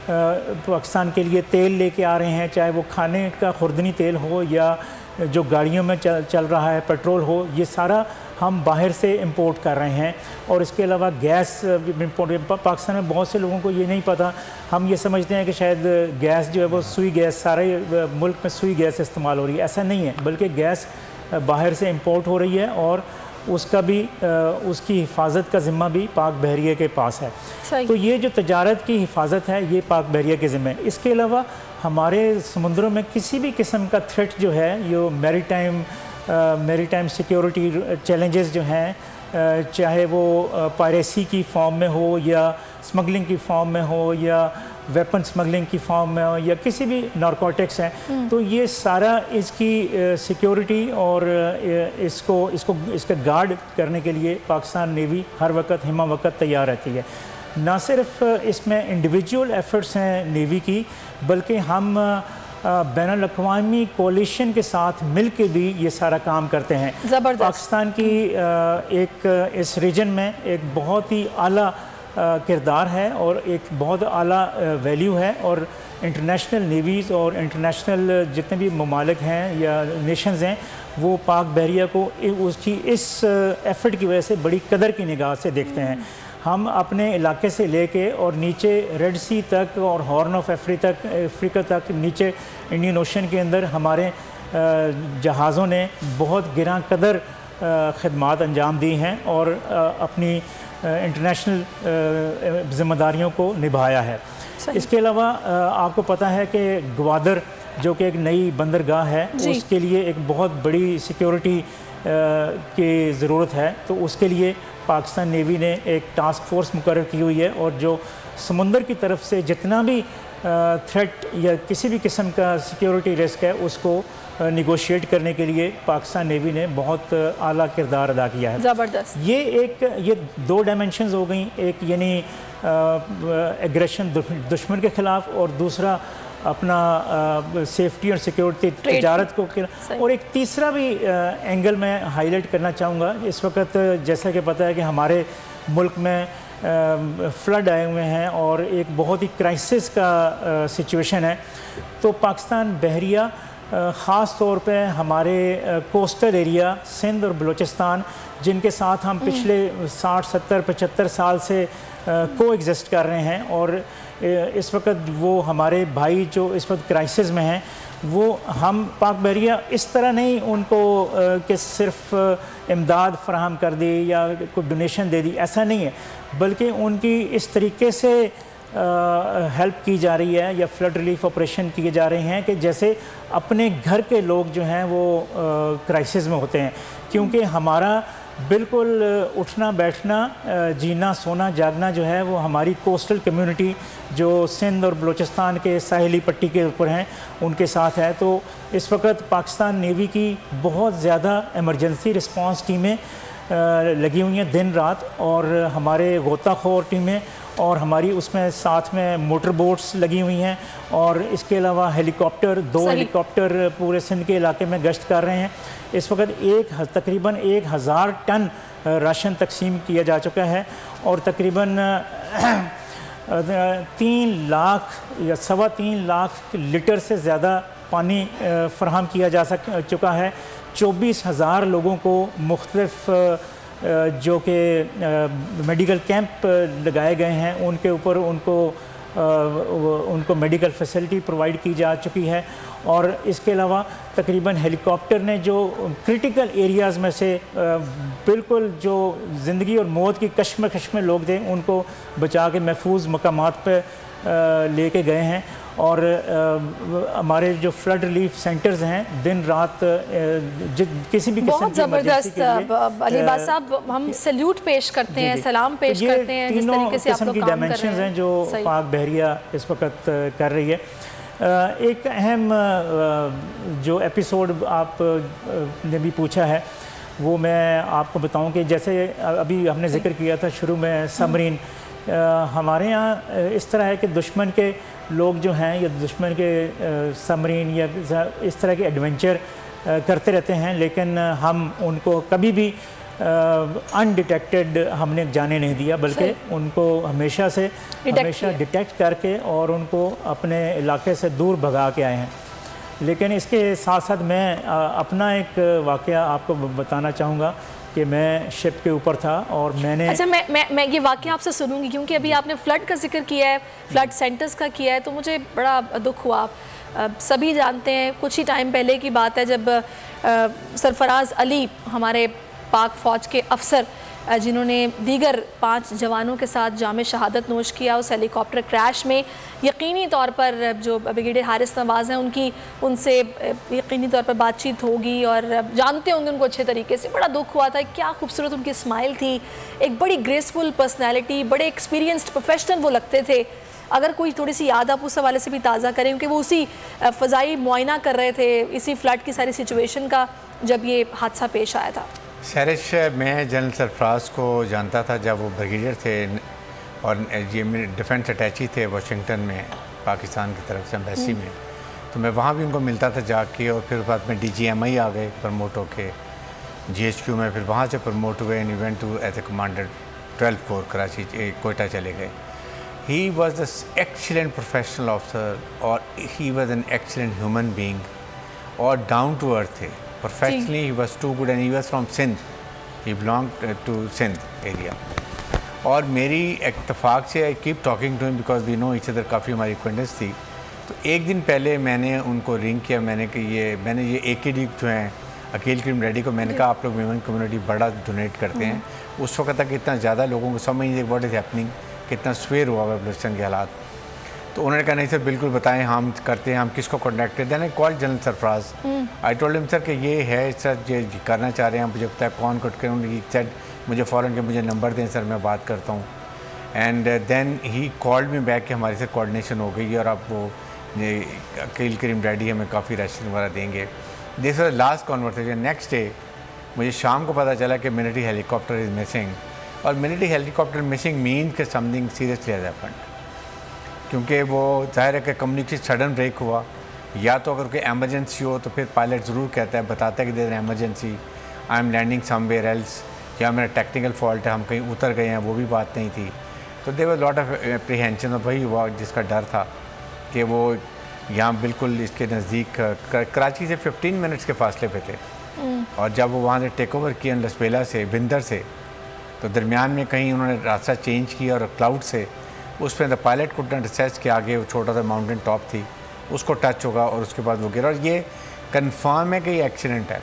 पाकिस्तान के लिए तेल लेके आ रहे हैं, चाहे वो खाने का खुर्दनी तेल हो या जो गाड़ियों में चल रहा है पेट्रोल हो, ये सारा हम बाहर से इंपोर्ट कर रहे हैं। और इसके अलावा गैस इंपोर्ट, पाकिस्तान में बहुत से लोगों को ये नहीं पता, हम ये समझते हैं कि शायद गैस जो है वो सुई गैस, सारे मुल्क में सुई गैस इस्तेमाल हो रही है। ऐसा नहीं है, बल्कि गैस बाहर से इंपोर्ट हो रही है और उसका भी उसकी हिफाजत का ज़िम्मा भी पाक बहरिया के पास है। तो ये जो तजारत की हिफाजत है ये पाक बहरिया के ज़िम्मे है। इसके अलावा हमारे समुद्रों में किसी भी किस्म का थ्रेट जो है, ये मैरीटाइम सिक्योरिटी चैलेंजेस जो हैं, चाहे वो पायरेसी की फॉर्म में हो या स्मगलिंग की फॉर्म में हो या वेपन स्मगलिंग की फॉर्म में हो या किसी भी नारकोटिक्स हैं, तो ये सारा इसकी सिक्योरिटी और इसका गार्ड करने के लिए पाकिस्तान नेवी हर वक्त हिमा वक्त तैयार रहती है। ना सिर्फ इसमें इंडिविजुअल एफर्ट्स हैं नेवी की, बल्कि हम बैनुल अक़वामी कोalition के साथ मिल के भी ये सारा काम करते हैं। पाकिस्तान की एक इस रीजन में एक बहुत ही आला किरदार है और एक बहुत आला वैल्यू है, और इंटरनेशनल नेवीज़ और इंटरनेशनल जितने भी ममालिक हैं या नेशंस हैं, वो पाक बहरिया को उसकी इस एफ़र्ट की वजह से बड़ी कदर की निगाह से देखते हैं। हम अपने इलाके से लेके और नीचे रेड सी तक और हॉर्न ऑफ अफ्रीका तक नीचे इंडियन ओशन के अंदर हमारे जहाज़ों ने बहुत गिरां कदर खदमात अंजाम दी हैं और अपनी इंटरनेशनल ज़िम्मेदारियों को निभाया है। इसके अलावा आपको पता है कि ग्वादर जो कि एक नई बंदरगाह है, उसके लिए एक बहुत बड़ी सिक्योरिटी की ज़रूरत है। तो उसके लिए पाकिस्तान नेवी ने एक टास्क फोर्स मुकर्रर की हुई है, और जो समुंदर की तरफ से जितना भी थ्रेट या किसी भी किस्म का सिक्योरिटी रिस्क है उसको निगोशिएट करने के लिए पाकिस्तान नेवी ने बहुत आला किरदार अदा किया है। ज़बरदस्त। ये दो डायमेंशंस हो गई, एक यानी एग्रेशन दुश्मन के ख़िलाफ़, और दूसरा अपना सेफ्टी और सिक्योरिटी तजारत को, और एक तीसरा भी एंगल मैं हाईलाइट करना चाहूँगा। इस वक्त जैसा कि पता है कि हमारे मुल्क में फ्लड आए हुए हैं और एक बहुत ही क्राइसिस का सिचुएशन है। तो पाकिस्तान बहरिया ख़ास तौर पे हमारे कोस्टल एरिया सिंध और बलूचिस्तान, जिनके साथ हम पिछले 60, 70, 75 साल से को एग्जिस्ट कर रहे हैं, और इस वक्त वो हमारे भाई जो इस वक्त क्राइसिस में हैं, वो हम पाक बहरिया इस तरह नहीं उनको कि सिर्फ इमदाद फराहम कर दी या कोई डोनेशन दे दी, ऐसा नहीं है, बल्कि उनकी इस तरीके से हेल्प की जा रही है या फ्लड रिलीफ ऑपरेशन किए जा रहे हैं कि जैसे अपने घर के लोग जो हैं वो क्राइसिस में होते हैं। क्योंकि हमारा बिल्कुल उठना बैठना, जीना सोना जागना जो है वो हमारी कोस्टल कम्युनिटी जो सिंध और बलूचिस्तान के साहिली पट्टी के ऊपर हैं उनके साथ है। तो इस वक्त पाकिस्तान नेवी की बहुत ज़्यादा इमरजेंसी रिस्पांस टीमें लगी हुई हैं दिन रात, और हमारे गोताखोर टीमें और हमारी उसमें साथ में मोटर बोट्स लगी हुई हैं, और इसके अलावा हेलीकॉप्टर, 2 हेलीकॉप्टर पूरे सिंध के इलाके में गश्त कर रहे हैं। इस वक्त तकरीबन 1000 टन राशन तकसीम किया जा चुका है, और तकरीबन 3 लाख या 3.25 लाख लीटर से ज़्यादा पानी फराहम किया जा चुका है। 24,000 लोगों को मुख्तलिफ जो कि मेडिकल कैंप लगाए गए हैं उनके ऊपर उनको मेडिकल फैसिलिटी प्रोवाइड की जा चुकी है। और इसके अलावा तकरीबन हेलीकॉप्टर ने जो क्रिटिकल एरियाज़ में से बिल्कुल जो ज़िंदगी और मौत की कश्मकश में लोग थे उनको बचा के महफूज मकामात पर लेके गए हैं। और हमारे जो फ्लड रिलीफ सेंटर्स हैं दिन रात किसी भी बहुत ज़बरदस्त अलीबाद साहब, हम सैल्यूट पेश करते हैं, सलाम पेश करते हैं जिस तरीके से आप लोग काम कर रहे हैं। डायमेंशंस हैं जो पाक बहरिया इस वक्त कर रही है। एक अहम जो एपिसोड आप ने भी पूछा है वो मैं आपको बताऊं कि जैसे अभी हमने जिक्र किया था शुरू में सबमरीन, हमारे यहाँ इस तरह है कि दुश्मन के लोग जो हैं या दुश्मन के सबमरीन या इस तरह के एडवेंचर करते रहते हैं, लेकिन हम उनको कभी भी अनडिटेक्टेड हमने जाने नहीं दिया, बल्कि उनको हमेशा डिटेक्ट करके और उनको अपने इलाके से दूर भगा के आए हैं। लेकिन इसके साथ साथ मैं अपना एक वाक़या आपको बताना चाहूँगा कि मैं शिप के ऊपर था और मैंने मैं ये वाक़या आपसे सुनूंगी, क्योंकि अभी आपने फ़्लड का जिक्र किया है, फ़्लड सेंटर्स का किया है, तो मुझे बड़ा दुख हुआ। सभी जानते हैं कुछ ही टाइम पहले की बात है जब सरफराज अली हमारे पाक फ़ौज के अफसर जिन्होंने दीगर 5 जवानों के साथ जामे शहादत नोश किया उस हेलीकॉप्टर क्रैश में, यकीनी तौर पर जो ब्रिगेडियर हारिस नवाज़ हैं उनसे यकीनी तौर पर बातचीत होगी और जानते होंगे उनको अच्छे तरीके से। बड़ा दुख हुआ था, क्या खूबसूरत उनकी स्माइल थी, एक बड़ी ग्रेसफुल पर्सनैलिटी, बड़े एक्सपीरियंस्ड प्रोफेशनल वो लगते थे। अगर कोई थोड़ी सी याद आप उस हवाले से भी ताज़ा करें, क्योंकि वो उसी फ़ज़ाई मुआयना कर रहे थे इसी फ्लड की सारी सिचुएशन का जब ये हादसा पेश आया था। सैरिश, मैं जनरल सरफराज को जानता था जब वो ब्रिगेडियर थे और ये मेरे डिफेंस अटैची थे वाशिंगटन में पाकिस्तान की तरफ से एम्बेसी में, तो मैं वहाँ भी उनको मिलता था जाके। और फिर बाद में DGMI आ गए प्रमोट होके GHQ में, फिर वहाँ से प्रमोट हुए and event to as a commander 12th corps Karachi Quetta चले गए। He was the excellent professional officer और he was an excellent human being और डाउन टू अर्थ थे। Professionally, he was too good and he was from Sindh. He belonged to Sindh area. और मेरी इत्तेफाक से I keep talking to him because we know each other, काफ़ी हमारी acquaintance थी। तो एक दिन पहले मैंने उनको रिंग किया, मैंने ये AKD जो हैं अकील करीम रेड्डी को मैंने कहा आप लोग वीमेन कम्युनिटी बड़ा डोनेट करते हैं। उस वक्त तक इतना ज़्यादा लोगों को समझ नहीं व्हाट इज़ हैपनिंग, कितना स्वेयर हुआ है बलूचिस्तान के हालात। तो उन्होंने कहा नहीं सर बिल्कुल बताएं, हम करते हैं, हम किसको कॉन्टैक्ट करते हैं। Call general Sarfaraz, I told him sir कि ये है सर, ये करना चाह रहे हैं, मुझे पता है कौन कट करें। सर मुझे फ़ौरन के मुझे नंबर दें सर, मैं बात करता हूँ। And then he called me back कि हमारी से कोऑर्डिनेशन हो गई और आप वो अकील करीम रेड्डी हमें काफ़ी राशन वगैरह देंगे। This was last conversation. Next day मुझे शाम को पता चला कि मिलिट्री हेलीकॉप्टर इज़ मिसिंग, और मिलिट्री हेलीकॉप्टर मिसिंग मीन कि समथिंग सीरियसली हैज़ हैपेंड, क्योंकि वो जाहिर है कि कम्युनिकेशन सडन ब्रेक हुआ। या तो अगर कोई एमरजेंसी हो तो फिर पायलट ज़रूर कहता है, बताता है कि there emergency, I am landing somewhere else, या मेरा टेक्निकल फॉल्ट है, हम कहीं उतर गए हैं, वो भी बात नहीं थी। तो there was lot of apprehension, और वही हुआ जिसका डर था कि वो यहाँ बिल्कुल इसके नज़दीक कराची से 15 मिनट्स के फासले पे थे। और जब वो वहाँ से टेक ओवर किया लसबेला से, बिंदर से, तो दरमियान में कहीं उन्होंने रास्ता चेंज किया और क्लाउड से उस पर the pilot could not research के आगे वो छोटा सा माउंटेन टॉप थी, उसको टच होगा और उसके बाद वो गिरा। और ये कंफर्म है कि ये एक्सीडेंट है,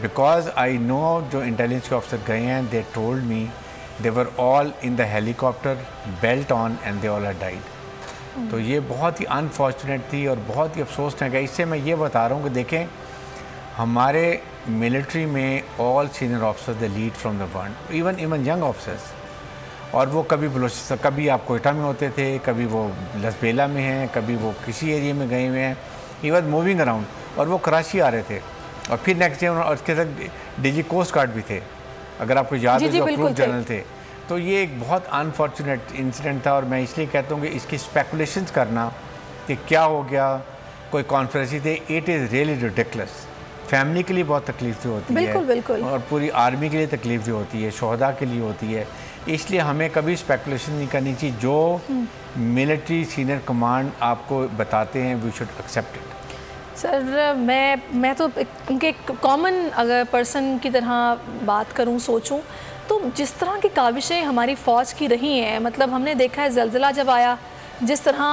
बिकॉज आई नो जो इंटेलिजेंस के ऑफिसर गए हैं, they told me they were all in the helicopter belt on and they all are died. तो ये बहुत ही अनफॉर्चुनेट थी और बहुत ही अफसोसनाक है। इससे मैं ये बता रहा हूँ कि देखें हमारे मिलिट्री में all senior officers the lead from the world, even young officers. और वो कभी बलोचिस्तान, कभी आप कोयटा में होते थे, कभी वो लसबेला में हैं, कभी वो किसी एरिया में गए हुए हैं, ही वॉज मूविंग अराउंड। और वो कराची आ रहे थे और फिर नेक्स्ट डे, और उसके साथ डीजी कोस्ट गार्ड भी थे, अगर आपको याद हो, जो अप्रूव जनरल थे। तो ये एक बहुत अनफॉर्चुनेट इंसिडेंट था। और मैं इसलिए कहता हूँ कि इसकी स्पेकुलेशंस करना कि क्या हो गया, कोई कॉन्फ्रेंसी थे, it is really ridiculous. Family के लिए बहुत तकलीफ होती है, बिल्कुल। और पूरी आर्मी के लिए तकलीफ होती है, शोहदा के लिए होती है। इसलिए हमें कभी स्पेकुलेशन नहीं करनी चाहिए। जो मिलिट्री सीनियर कमांड आपको बताते हैं, we should accept it. Sir मैं तो उनके एक कॉमन अगर पर्सन की तरह बात करूं, सोचूं, तो जिस तरह की काविशें हमारी फ़ौज की रही हैं, मतलब हमने देखा है ज़लज़ला जब आया, जिस तरह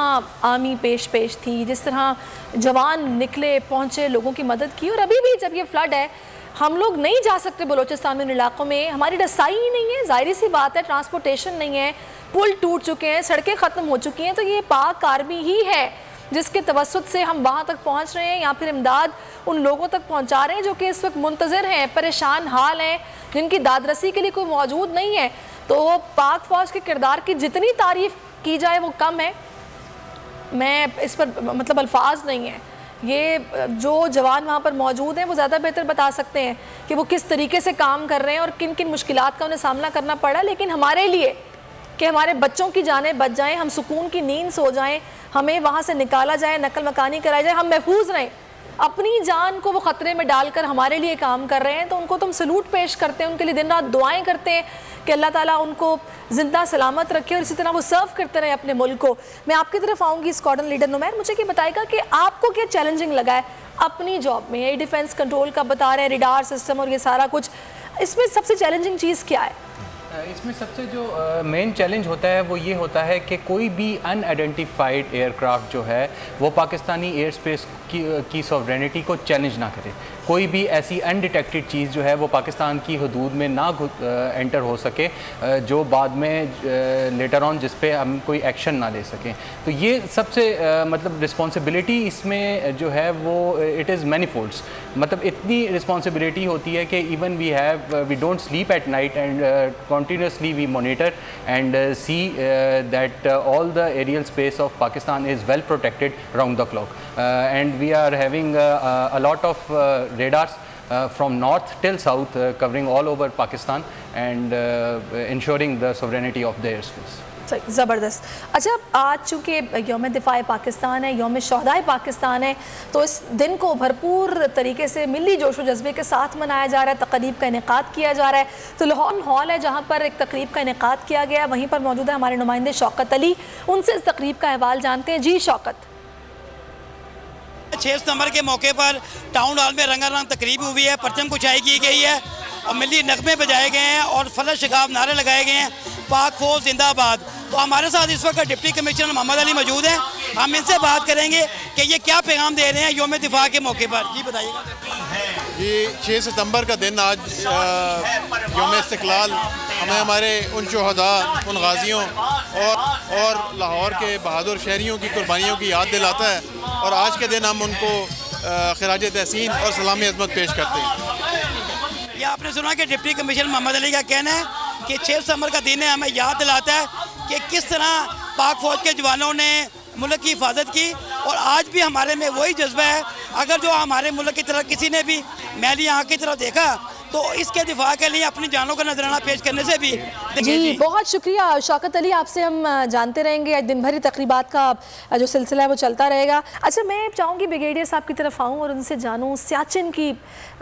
आर्मी पेश थी, जिस तरह जवान निकले, पहुंचे, लोगों की मदद की। और अभी भी जब ये फ्लड है, हम लोग नहीं जा सकते बलोचिस्तान में, उन इलाकों में हमारी रसाई ही नहीं है, ज़ाहिर सी बात है, ट्रांसपोर्टेशन नहीं है, पुल टूट चुके हैं, सड़कें ख़त्म हो चुकी हैं। तो ये पाक आर्मी ही है जिसके तवस्सुत से हम वहाँ तक पहुँच रहे हैं, या फिर इमदाद उन लोगों तक पहुँचा रहे हैं जो कि इस वक्त मुंतज़िर हैं, परेशान हाल हैं, जिनकी दादरसी के लिए कोई मौजूद नहीं है। तो पाक फ़ौज के किरदार की जितनी तारीफ़ की जाए वो कम है। मैं इस पर मतलब अल्फाज नहीं है। ये जो जवान वहाँ पर मौजूद हैं वो ज़्यादा बेहतर बता सकते हैं कि वो किस तरीके से काम कर रहे हैं और किन किन मुश्किलात का उन्हें सामना करना पड़ा। लेकिन हमारे लिए कि हमारे बच्चों की जानें बच जाएं, हम सुकून की नींद सो जाएं, हमें वहाँ से निकाला जाए, नकल मकानी कराई जाए, हम महफूज रहें, अपनी जान को वो ख़तरे में डालकर हमारे लिए काम कर रहे हैं, तो उनको तो हम सलूट पेश करते हैं, उनके लिए दिन रात दुआएं करते हैं कि अल्लाह ताला उनको ज़िंदा सलामत रखे और इसी तरह वो सर्व करते रहे अपने मुल्क को। मैं आपकी तरफ आऊँगी स्क्वाड्रन लीडर नुमैर, मुझे क्या बताएगा कि आपको क्या चैलेंजिंग लगा है अपनी जॉब में? ये डिफेंस कंट्रोल का बता रहे हैं, रिडार सिस्टम और ये सारा कुछ, इसमें सबसे चैलेंजिंग चीज़ क्या है? इसमें सबसे जो मेन चैलेंज होता है वो ये होता है कि कोई भी अनआइडेंटिफाइड एयरक्राफ्ट जो है वो पाकिस्तानी एयर स्पेस की सॉवरेनिटी को चैलेंज ना करे। कोई भी ऐसी अनडिटेक्टेड चीज़ जो है वो पाकिस्तान की हदूद में ना एंटर हो सके, जो बाद में लेटर ऑन जिस पे हम कोई एक्शन ना ले सकें। तो ये सबसे मतलब रिस्पॉन्सिबिलिटी इसमें जो है वो इट इज़ मैनीफोल्ड्स। मतलब इतनी रिस्पॉन्सिबिलिटी होती है कि even we don't sleep at night and continuously we monitor and see that all the aerial space of Pakistan is well protected round the clock, and we are having a lot of radars from north till south covering all over Pakistan and ensuring the sovereignty of the airspace. ज़बरदस्त। अच्छा, आज चूँकि यौम दिफ़ाए पाकिस्तान है, यौम शोहदाए पाकिस्तान है, तो इस दिन को भरपूर तरीके से मिली जोश व जज्बे के साथ मनाया जा रहा है, तकरीब का इनेकाद किया जा रहा है। तो लाहौर हॉल है जहाँ पर एक तकरीब का इनेकाद किया गया, वहीं पर मौजूद है हमारे नुमाइंदे शौकत अली, उनसे इस तकरीब का अहवाल जानते हैं। जी शौकत। 6 सितंबर के मौके पर टाउन हॉल में रंगारंग तकरीब हुई है, परचम कुशाई की गई है और मिली नगमे बजाए गए हैं और फलक शिकाब नारे लगाए गए हैं, पाक फौज जिंदाबाद। तो हमारे साथ इस वक्त डिप्टी कमिश्नर मोहम्मद अली मौजूद हैं, हम इनसे बात करेंगे कि ये क्या पैगाम दे रहे हैं यौम दिफा के मौके पर। जी बताइएगा। ये 6 सितंबर का दिन आज यौम इस्तिक़लाल हमें हमारे उन शोहदा, उन गाजियों और लाहौर के बहादुर शहरियों की कुर्बानियों की याद दिलाता है, और आज के दिन हम उनको खिराज तहसीन और सलामी अज़मत पेश करते हैं। ये आपने सुना कि डिप्टी कमिश्नर मोहम्मद अली का कहना है कि 6 सितंबर का दिन है, हमें याद दिलाता है कि किस तरह पाक फ़ौज के जवानों ने मुल्क की हिफाजत की, और आज भी हमारे में वही जज्बा है। अगर जो हमारे मुल्क की तरफ किसी ने भी मैली आँख की तरफ देखा तो इसके दिफा के लिए अपनी जानों का नजराना पेश करने से भी जी बहुत शुक्रिया शौकत अली, आपसे हम जानते रहेंगे, आज दिन भर तकरीबात का जो सिलसिला है वो चलता रहेगा। अच्छा, मैं चाहूँगी ब्रिगेडियर साहब की तरफ आऊँ और उनसे जानूँ सियाचिन की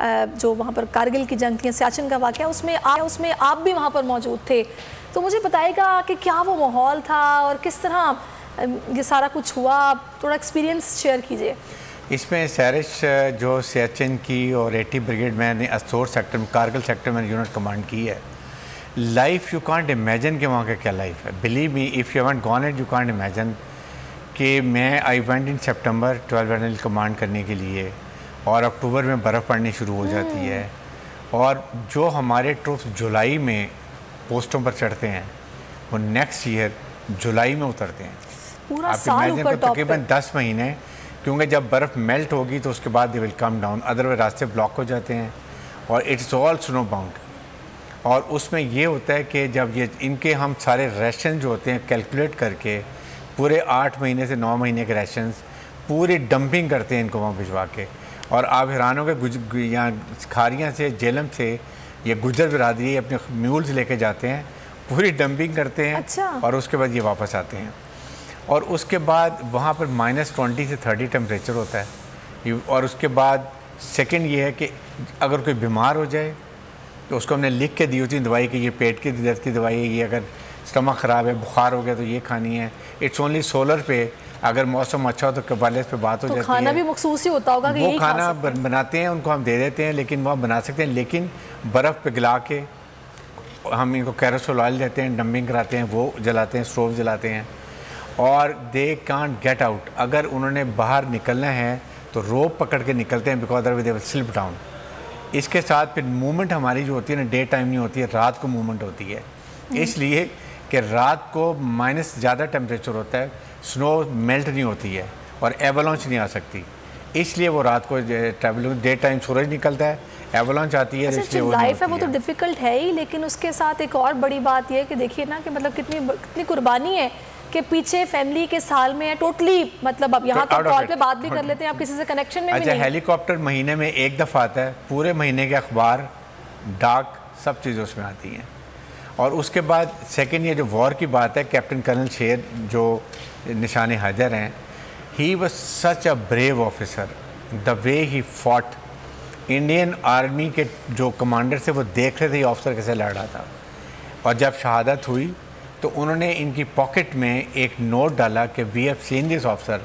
जो वहाँ पर कारगिल की जंग थी, सियाचिन का वाक़या, उसमें आप भी वहाँ पर मौजूद थे, तो मुझे बताइएगा कि क्या वो माहौल था और किस तरह ये सारा कुछ हुआ, थोड़ा एक्सपीरियंस शेयर कीजिए। इसमें सैरिश जो सियाचिन की और 80 ब्रिगेड मैंने असोर सेक्टर में, कारगिल सेक्टर में यूनिट कमांड की है। लाइफ यू कांट इमेजिन कि वहाँ का क्या लाइफ है। Believe me, if you haven't gone it you can't imagine कि मैं I went in September 12 general command करने के लिए, और अक्टूबर में बर्फ़ पड़नी शुरू हो जाती है, और जो हमारे ट्रूप्स जुलाई में पोस्टों पर चढ़ते हैं वो नेक्स्ट ईयर जुलाई में उतरते हैं। पूरा साल ऊपर टॉप पे। तकरीबन 10 महीने, क्योंकि जब बर्फ़ मेल्ट होगी तो उसके बाद they will come down, otherwise रास्ते ब्लॉक हो जाते हैं। और इट्स ऑल स्नो बाउंड। और उसमें ये होता है कि जब ये इनके हम सारे राशन जो होते हैं कैलकुलेट करके पूरे 8 महीने से 9 महीने के राशन पूरी डंपिंग करते हैं इनको वहाँ भिजवा के। और आप हैरान हो गए, यहाँ खारियाँ से जेलम से ये गुजर बिरादरी अपने म्यूल्स लेके जाते हैं, पूरी डंपिंग करते हैं। अच्छा। और उसके बाद ये वापस आते हैं। और उसके बाद वहाँ पर -20 से 30 टेम्परेचर होता है। और उसके बाद सेकंड ये है कि अगर कोई बीमार हो जाए तो उसको हमने लिख के दी होती है दवाई कि ये पेट के दर्द की दवाई है, ये अगर स्टमक ख़राब है, बुखार हो गया तो ये खानी है। इट्स ओनली सोलर पे, अगर मौसम अच्छा हो तो वायरलेस पे बात हो जाती है। खाना भी मखसूस ही होता होगा कि वो खाना बनाते हैं, उनको हम दे देते हैं, लेकिन वह बना सकते हैं, लेकिन बर्फ़ पिघला के हम इनको कैरोसिल ऑयल देते हैं, डंपिंग कराते हैं, वो जलाते हैं, स्टोव जलाते हैं। और दे कांट गेट आउट। अगर उन्होंने बाहर निकलना है तो रोप पकड़ के निकलते हैं, because otherwise they will slip down. इसके साथ फिर मूवमेंट हमारी जो होती है ना, डे टाइम नहीं होती है, रात को मूवमेंट होती है। इसलिए कि रात को माइनस ज़्यादा टेम्परेचर होता है, स्नो मेल्ट नहीं होती है और एवलांच नहीं आ सकती, इसलिए वो रात को ट्रैवल, डे टाइम सूरज निकलता है, एवलांच आती है। अच्छा, जो लाइफ है वो तो डिफ़िकल्ट है ही, लेकिन उसके साथ एक और बड़ी बात ये है कि देखिए ना कि मतलब कितनी कुर्बानी है कि पीछे फैमिली के साल में है टोटली, मतलब अब यहाँ तो कॉल पे बात भी कर लेते हैं, आप किसी से कनेक्शन में भी नहीं। हेलीकॉप्टर महीने में एक दफ़ा आता है, पूरे महीने के अखबार, डाक, सब चीज़ें उसमें आती हैं। और उसके बाद सेकंड ये जो वॉर की बात है, कैप्टन कर्नल शेर जो निशान हैदर हैं, ही was such a brave officer. The way he fought, Indian army के जो कमांडर थे वो देख रहे थे ऑफिसर कैसे लड़ रहा था। और जब शहादत हुई तो उन्होंने इनकी पॉकेट में एक नोट डाला कि we have seen this officer,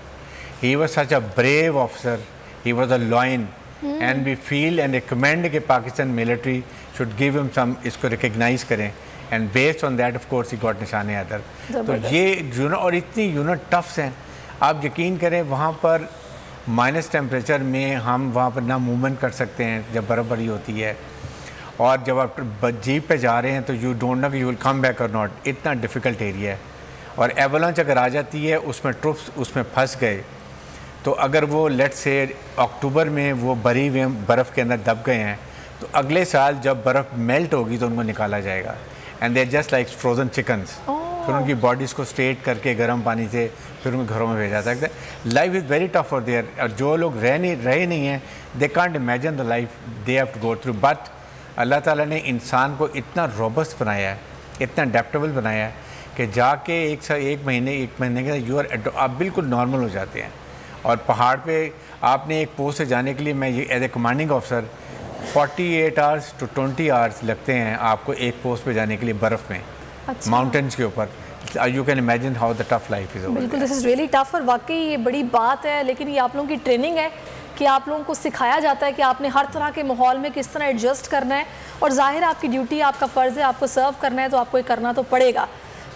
he was such a brave officer, he was a lion and we feel and recommend कि Pakistan military should give him some, इसको रिकग्नाइज करें। And based on that of course he got Nishan Haider. तो ये unit, और इतनी unit tufts हैं, आप यकीन करें वहाँ पर माइनस टेम्परेचर में हम वहाँ पर ना मूवमेंट कर सकते हैं जब बर्फ़बारी होती है। और जब आप जीप पे जा रहे हैं तो यू डोंट नो कि यू विल कम बैक और नॉट, इतना डिफ़िकल्ट एरिया है। और एवलांच अगर आ जाती है, उसमें ट्रुप्स उसमें फंस गए, तो अगर वो लेट्स से अक्टूबर में वो भरी हुए बर्फ़ के अंदर दब गए हैं, तो अगले साल जब बर्फ़ मेल्ट होगी तो उनको निकाला जाएगा। And they just like frozen chickens. फिर उनकी बॉडीज़ को स्ट्रेट करके गर्म पानी से फिर उनके घरों में भेजा जाता है। Life is very tough for there. और जो लोग रहे नहीं हैं, they can't imagine the life they have to go through. But Allah ताला ने इंसान को इतना रोबस्ट बनाया है, इतना अडेप्टेबल बनाया है कि जाके एक महीने के अंदर आप बिल्कुल नॉर्मल हो जाते हैं। और पहाड़ पे आपने एक पोस्ट से जाने के लिए, मैं ये as a commanding officer 48 hours to 20 hours लगते हैं आपको एक पोस्ट पे जाने के लिए बर्फ़ में। अच्छा। माउंटेन्स के ऊपर। You can imagine how the tough life is. बिल्कुल, दिस इज़ रियली टफ। और वाकई ये बड़ी बात है, लेकिन ये आप लोगों की ट्रेनिंग है कि आप लोगों को सिखाया जाता है कि आपने हर तरह के माहौल में किस तरह एडजस्ट करना है। और ज़ाहिर आपकी ड्यूटी, आपका फ़र्ज़ है, आपको सर्व करना है, तो आपको ये करना तो पड़ेगा।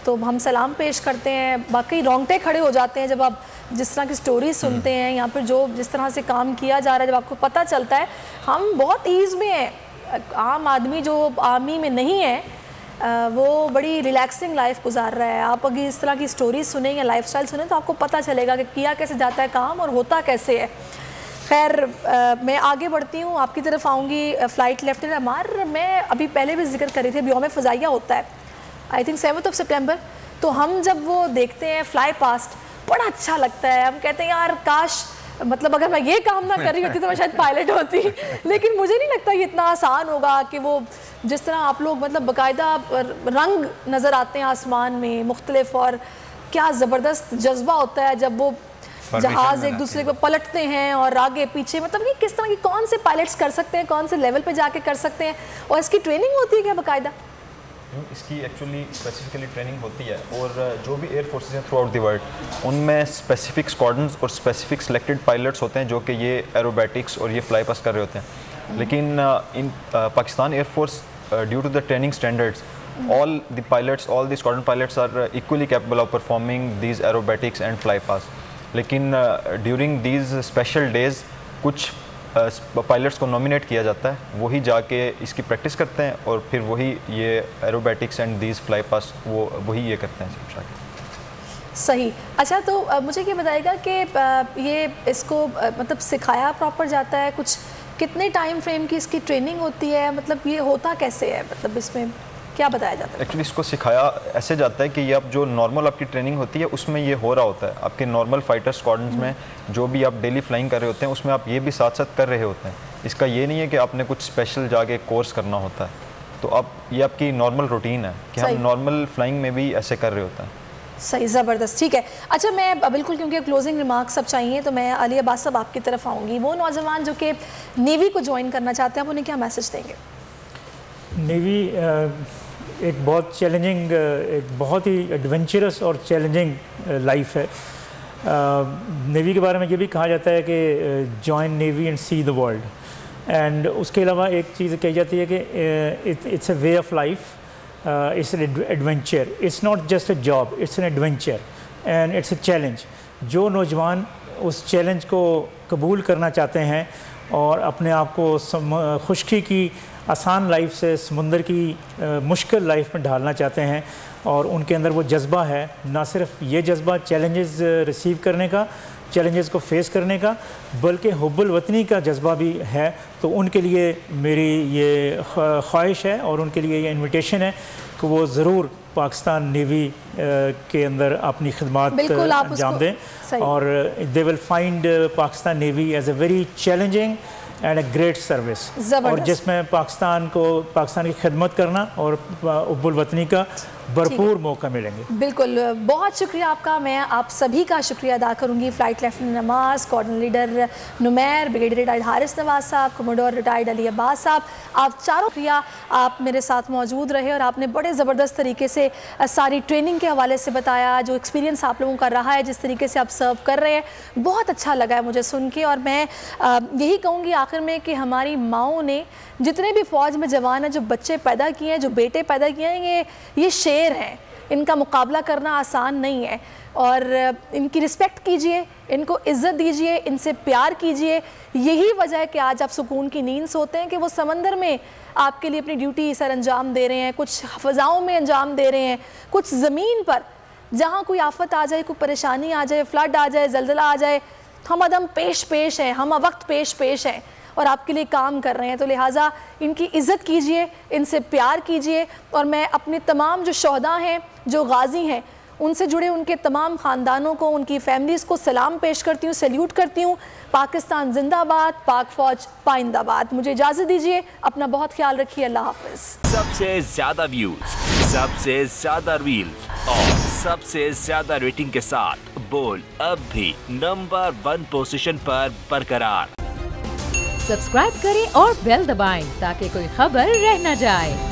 तो हम सलाम पेश करते हैं। बाकी रोंगटे खड़े हो जाते हैं जब आप जिस तरह की स्टोरी सुनते हैं, यहाँ पर जो जिस तरह से काम किया जा रहा है, जब आपको पता चलता है। हम बहुत ईज़ में हैं, आम आदमी जो आर्मी में नहीं है वो बड़ी रिलैक्सिंग लाइफ गुजार रहा है। आप अगर इस तरह की स्टोरी सुने या लाइफस्टाइल सुने तो आपको पता चलेगा कि किया कैसे जाता है काम और होता कैसे है। खैर, मैं आगे बढ़ती हूँ, आपकी तरफ आऊँगी। फ़्लाइट लेफ्टिनेंट अमार, मैं अभी पहले भी जिक्र कर रही थी, यौम फ़ज़ाइया होता है आई थिंक 7 सितंबर। तो हम जब वो देखते हैं फ्लाई पास्ट, बड़ा अच्छा लगता है। हम कहते हैं यार काश, मतलब अगर मैं ये काम ना कर रही होती तो मैं शायद पायलट होती। लेकिन मुझे नहीं लगता ये इतना आसान होगा कि वो जिस तरह आप लोग, मतलब बाकायदा रंग नज़र आते हैं आसमान में मुख्तलिफ, और क्या ज़बरदस्त जज्बा होता है जब वो जहाज़ एक दूसरे को पलटते हैं और आगे पीछे, मतलब कि किस तरह की, कौन से पायलट्स कर सकते हैं, कौन से लेवल पे जाके कर सकते हैं, और इसकी ट्रेनिंग होती है क्या बाकायदा? इसकी एक्चुअली स्पेसिफिकली ट्रेनिंग होती है। और जो भी एयर फोर्सेस हैं थ्रू आउट द वर्ल्ड, उनमें स्पेसिफिक स्क्वाड्रंस और स्पेसिफिक सिलेक्टेड पायलट्स होते हैं जो कि ये एरोबैटिक्स और ये फ्लाई पास कर रहे होते हैं। लेकिन in Pakistan air force, due to the training standards, all the squadron pilots are equally capable of performing these aerobatics and fly past. लेकिन ड्यूरिंग दीज स्पेशल डेज कुछ पायलट्स को नॉमिनेट किया जाता है, वही जाके इसकी प्रैक्टिस करते हैं और फिर वही ये एरोबैटिक्स एंड दीज फ्लाई पास वही ये करते हैं। सही। अच्छा, तो मुझे ये बताइएगा कि ये इसको मतलब सिखाया प्रॉपर जाता है, कुछ कितने टाइम फ्रेम की इसकी ट्रेनिंग होती है, मतलब ये होता कैसे है, मतलब इसमें क्या बताया जाता है? एक्चुअली इसको सिखाया ऐसे जाता है कि ये आप जो नॉर्मल आपकी ट्रेनिंग होती है उसमें ये हो रहा होता है। आपके नॉर्मल फाइटर स्क्वाड्रंस में जो भी आप डेली फ्लाइंग कर रहे होते हैं उसमें आप ये भी साथ साथ कर रहे होते हैं। इसका ये नहीं है कि आपने कुछ स्पेशल जाके कोर्स करना होता है। तो आप ये आपकी नॉर्मल रूटीन है कि हम नॉर्मल फ्लाइंग में भी ऐसे कर रहे होते हैं। सही, ज़बरदस्त, ठीक है। अच्छा, मैं बिल्कुल, क्योंकि क्लोजिंग रिमार्क्स सब चाहिए, तो मैं अली अब्बास साहब आपकी तरफ आऊँगी। वो नौजवान जो कि नेवी को ज्वाइन करना चाहते हैं, आप उन्हें क्या मैसेज देंगे? नेवी एक बहुत चैलेंजिंग, एक बहुत ही एडवेंचरस और चैलेंजिंग लाइफ है। नेवी के बारे में ये भी कहा जाता है कि join navy and see the world. And उसके अलावा एक चीज़ कही जाती है कि it's a way of life, it's an adventure, it's not just a job, it's an adventure and it's a challenge. जो नौजवान उस चैलेंज को कबूल करना चाहते हैं और अपने आप को खुशकी की आसान लाइफ से समुंदर की मुश्किल लाइफ में ढालना चाहते हैं और उनके अंदर वो जज्बा है, ना सिर्फ ये जज्बा चैलेंजेस रिसीव करने का, चैलेंजेस को फेस करने का, बल्कि हुब्बुल वतनी का जज्बा भी है, तो उनके लिए मेरी ये ख्वाहिश है और उनके लिए ये इन्विटेशन है कि वो ज़रूर पाकिस्तान नेवी के अंदर अपनी खिदमात अंजाम दें और they will find Pakistan navy as a very challenging and a great service, और जिसमें पाकिस्तान की खिदमत करना और हुब्बुल वतनी का भरपूर मौका मिलेंगे। बिल्कुल, बहुत शुक्रिया आपका। मैं आप सभी का शुक्रिया अदा करूंगी। फ्लाइट लेफ्टिनेंट नमाज, squadron leader Numair, brigadier retired Haris Nawaz साहब, कमोडोर रिटायर्ड अली अब्बास साहब, आप चारों शुक्रिया, आप मेरे साथ मौजूद रहे और आपने बड़े ज़बरदस्त तरीके से सारी ट्रेनिंग के हवाले से बताया, जो एक्सपीरियंस आप लोगों का रहा है, जिस तरीके से आप सर्व कर रहे हैं, बहुत अच्छा लगा है मुझे सुन के। और मैं यही कहूँगी आखिर में कि हमारी माओं ने जितने भी फ़ौज में जवान हैं, जो बच्चे पैदा किए हैं, जो बेटे पैदा किए हैं, ये शेर हैं, इनका मुकाबला करना आसान नहीं है। और इनकी रिस्पेक्ट कीजिए, इनको इज़्ज़त दीजिए, इनसे प्यार कीजिए। यही वजह है कि आज आप सुकून की नींद सोते हैं कि वो समंदर में आपके लिए अपनी ड्यूटी सर अंजाम दे रहे हैं, कुछ फ़ज़ाओं में अंजाम दे रहे हैं, कुछ ज़मीन पर जहाँ कोई आफत आ जाए, कोई परेशानी आ जाए, फ्लड आ जाए, ज़लज़ला आ जाए, हम अदम पेश हैं, हम वक्त पेश हैं और आपके लिए काम कर रहे हैं। तो लिहाजा इनकी इज़्ज़त कीजिए, इनसे प्यार कीजिए। और मैं अपने तमाम जो शोहदा हैं, जो गाजी हैं, उनसे जुड़े उनके तमाम ख़ानदानों को, उनकी फैमिलीज़ को सलाम पेश करती हूँ, सैल्यूट करती हूँ। पाकिस्तान जिंदाबाद, पाक फ़ौज पाइंदाबाद। मुझे इजाज़त दीजिए, अपना बहुत ख्याल रखिए, अल्लाह हाफ़िज़। सबसे ज़्यादा व्यूज़, सबसे ज़्यादा रील्स और सबसे ज़्यादा रेटिंग के साथ बोल अब भी नंबर 1 पोजीशन पर बरकरार। सब्सक्राइब करें और बेल दबाएं ताकि कोई खबर रह न जाए।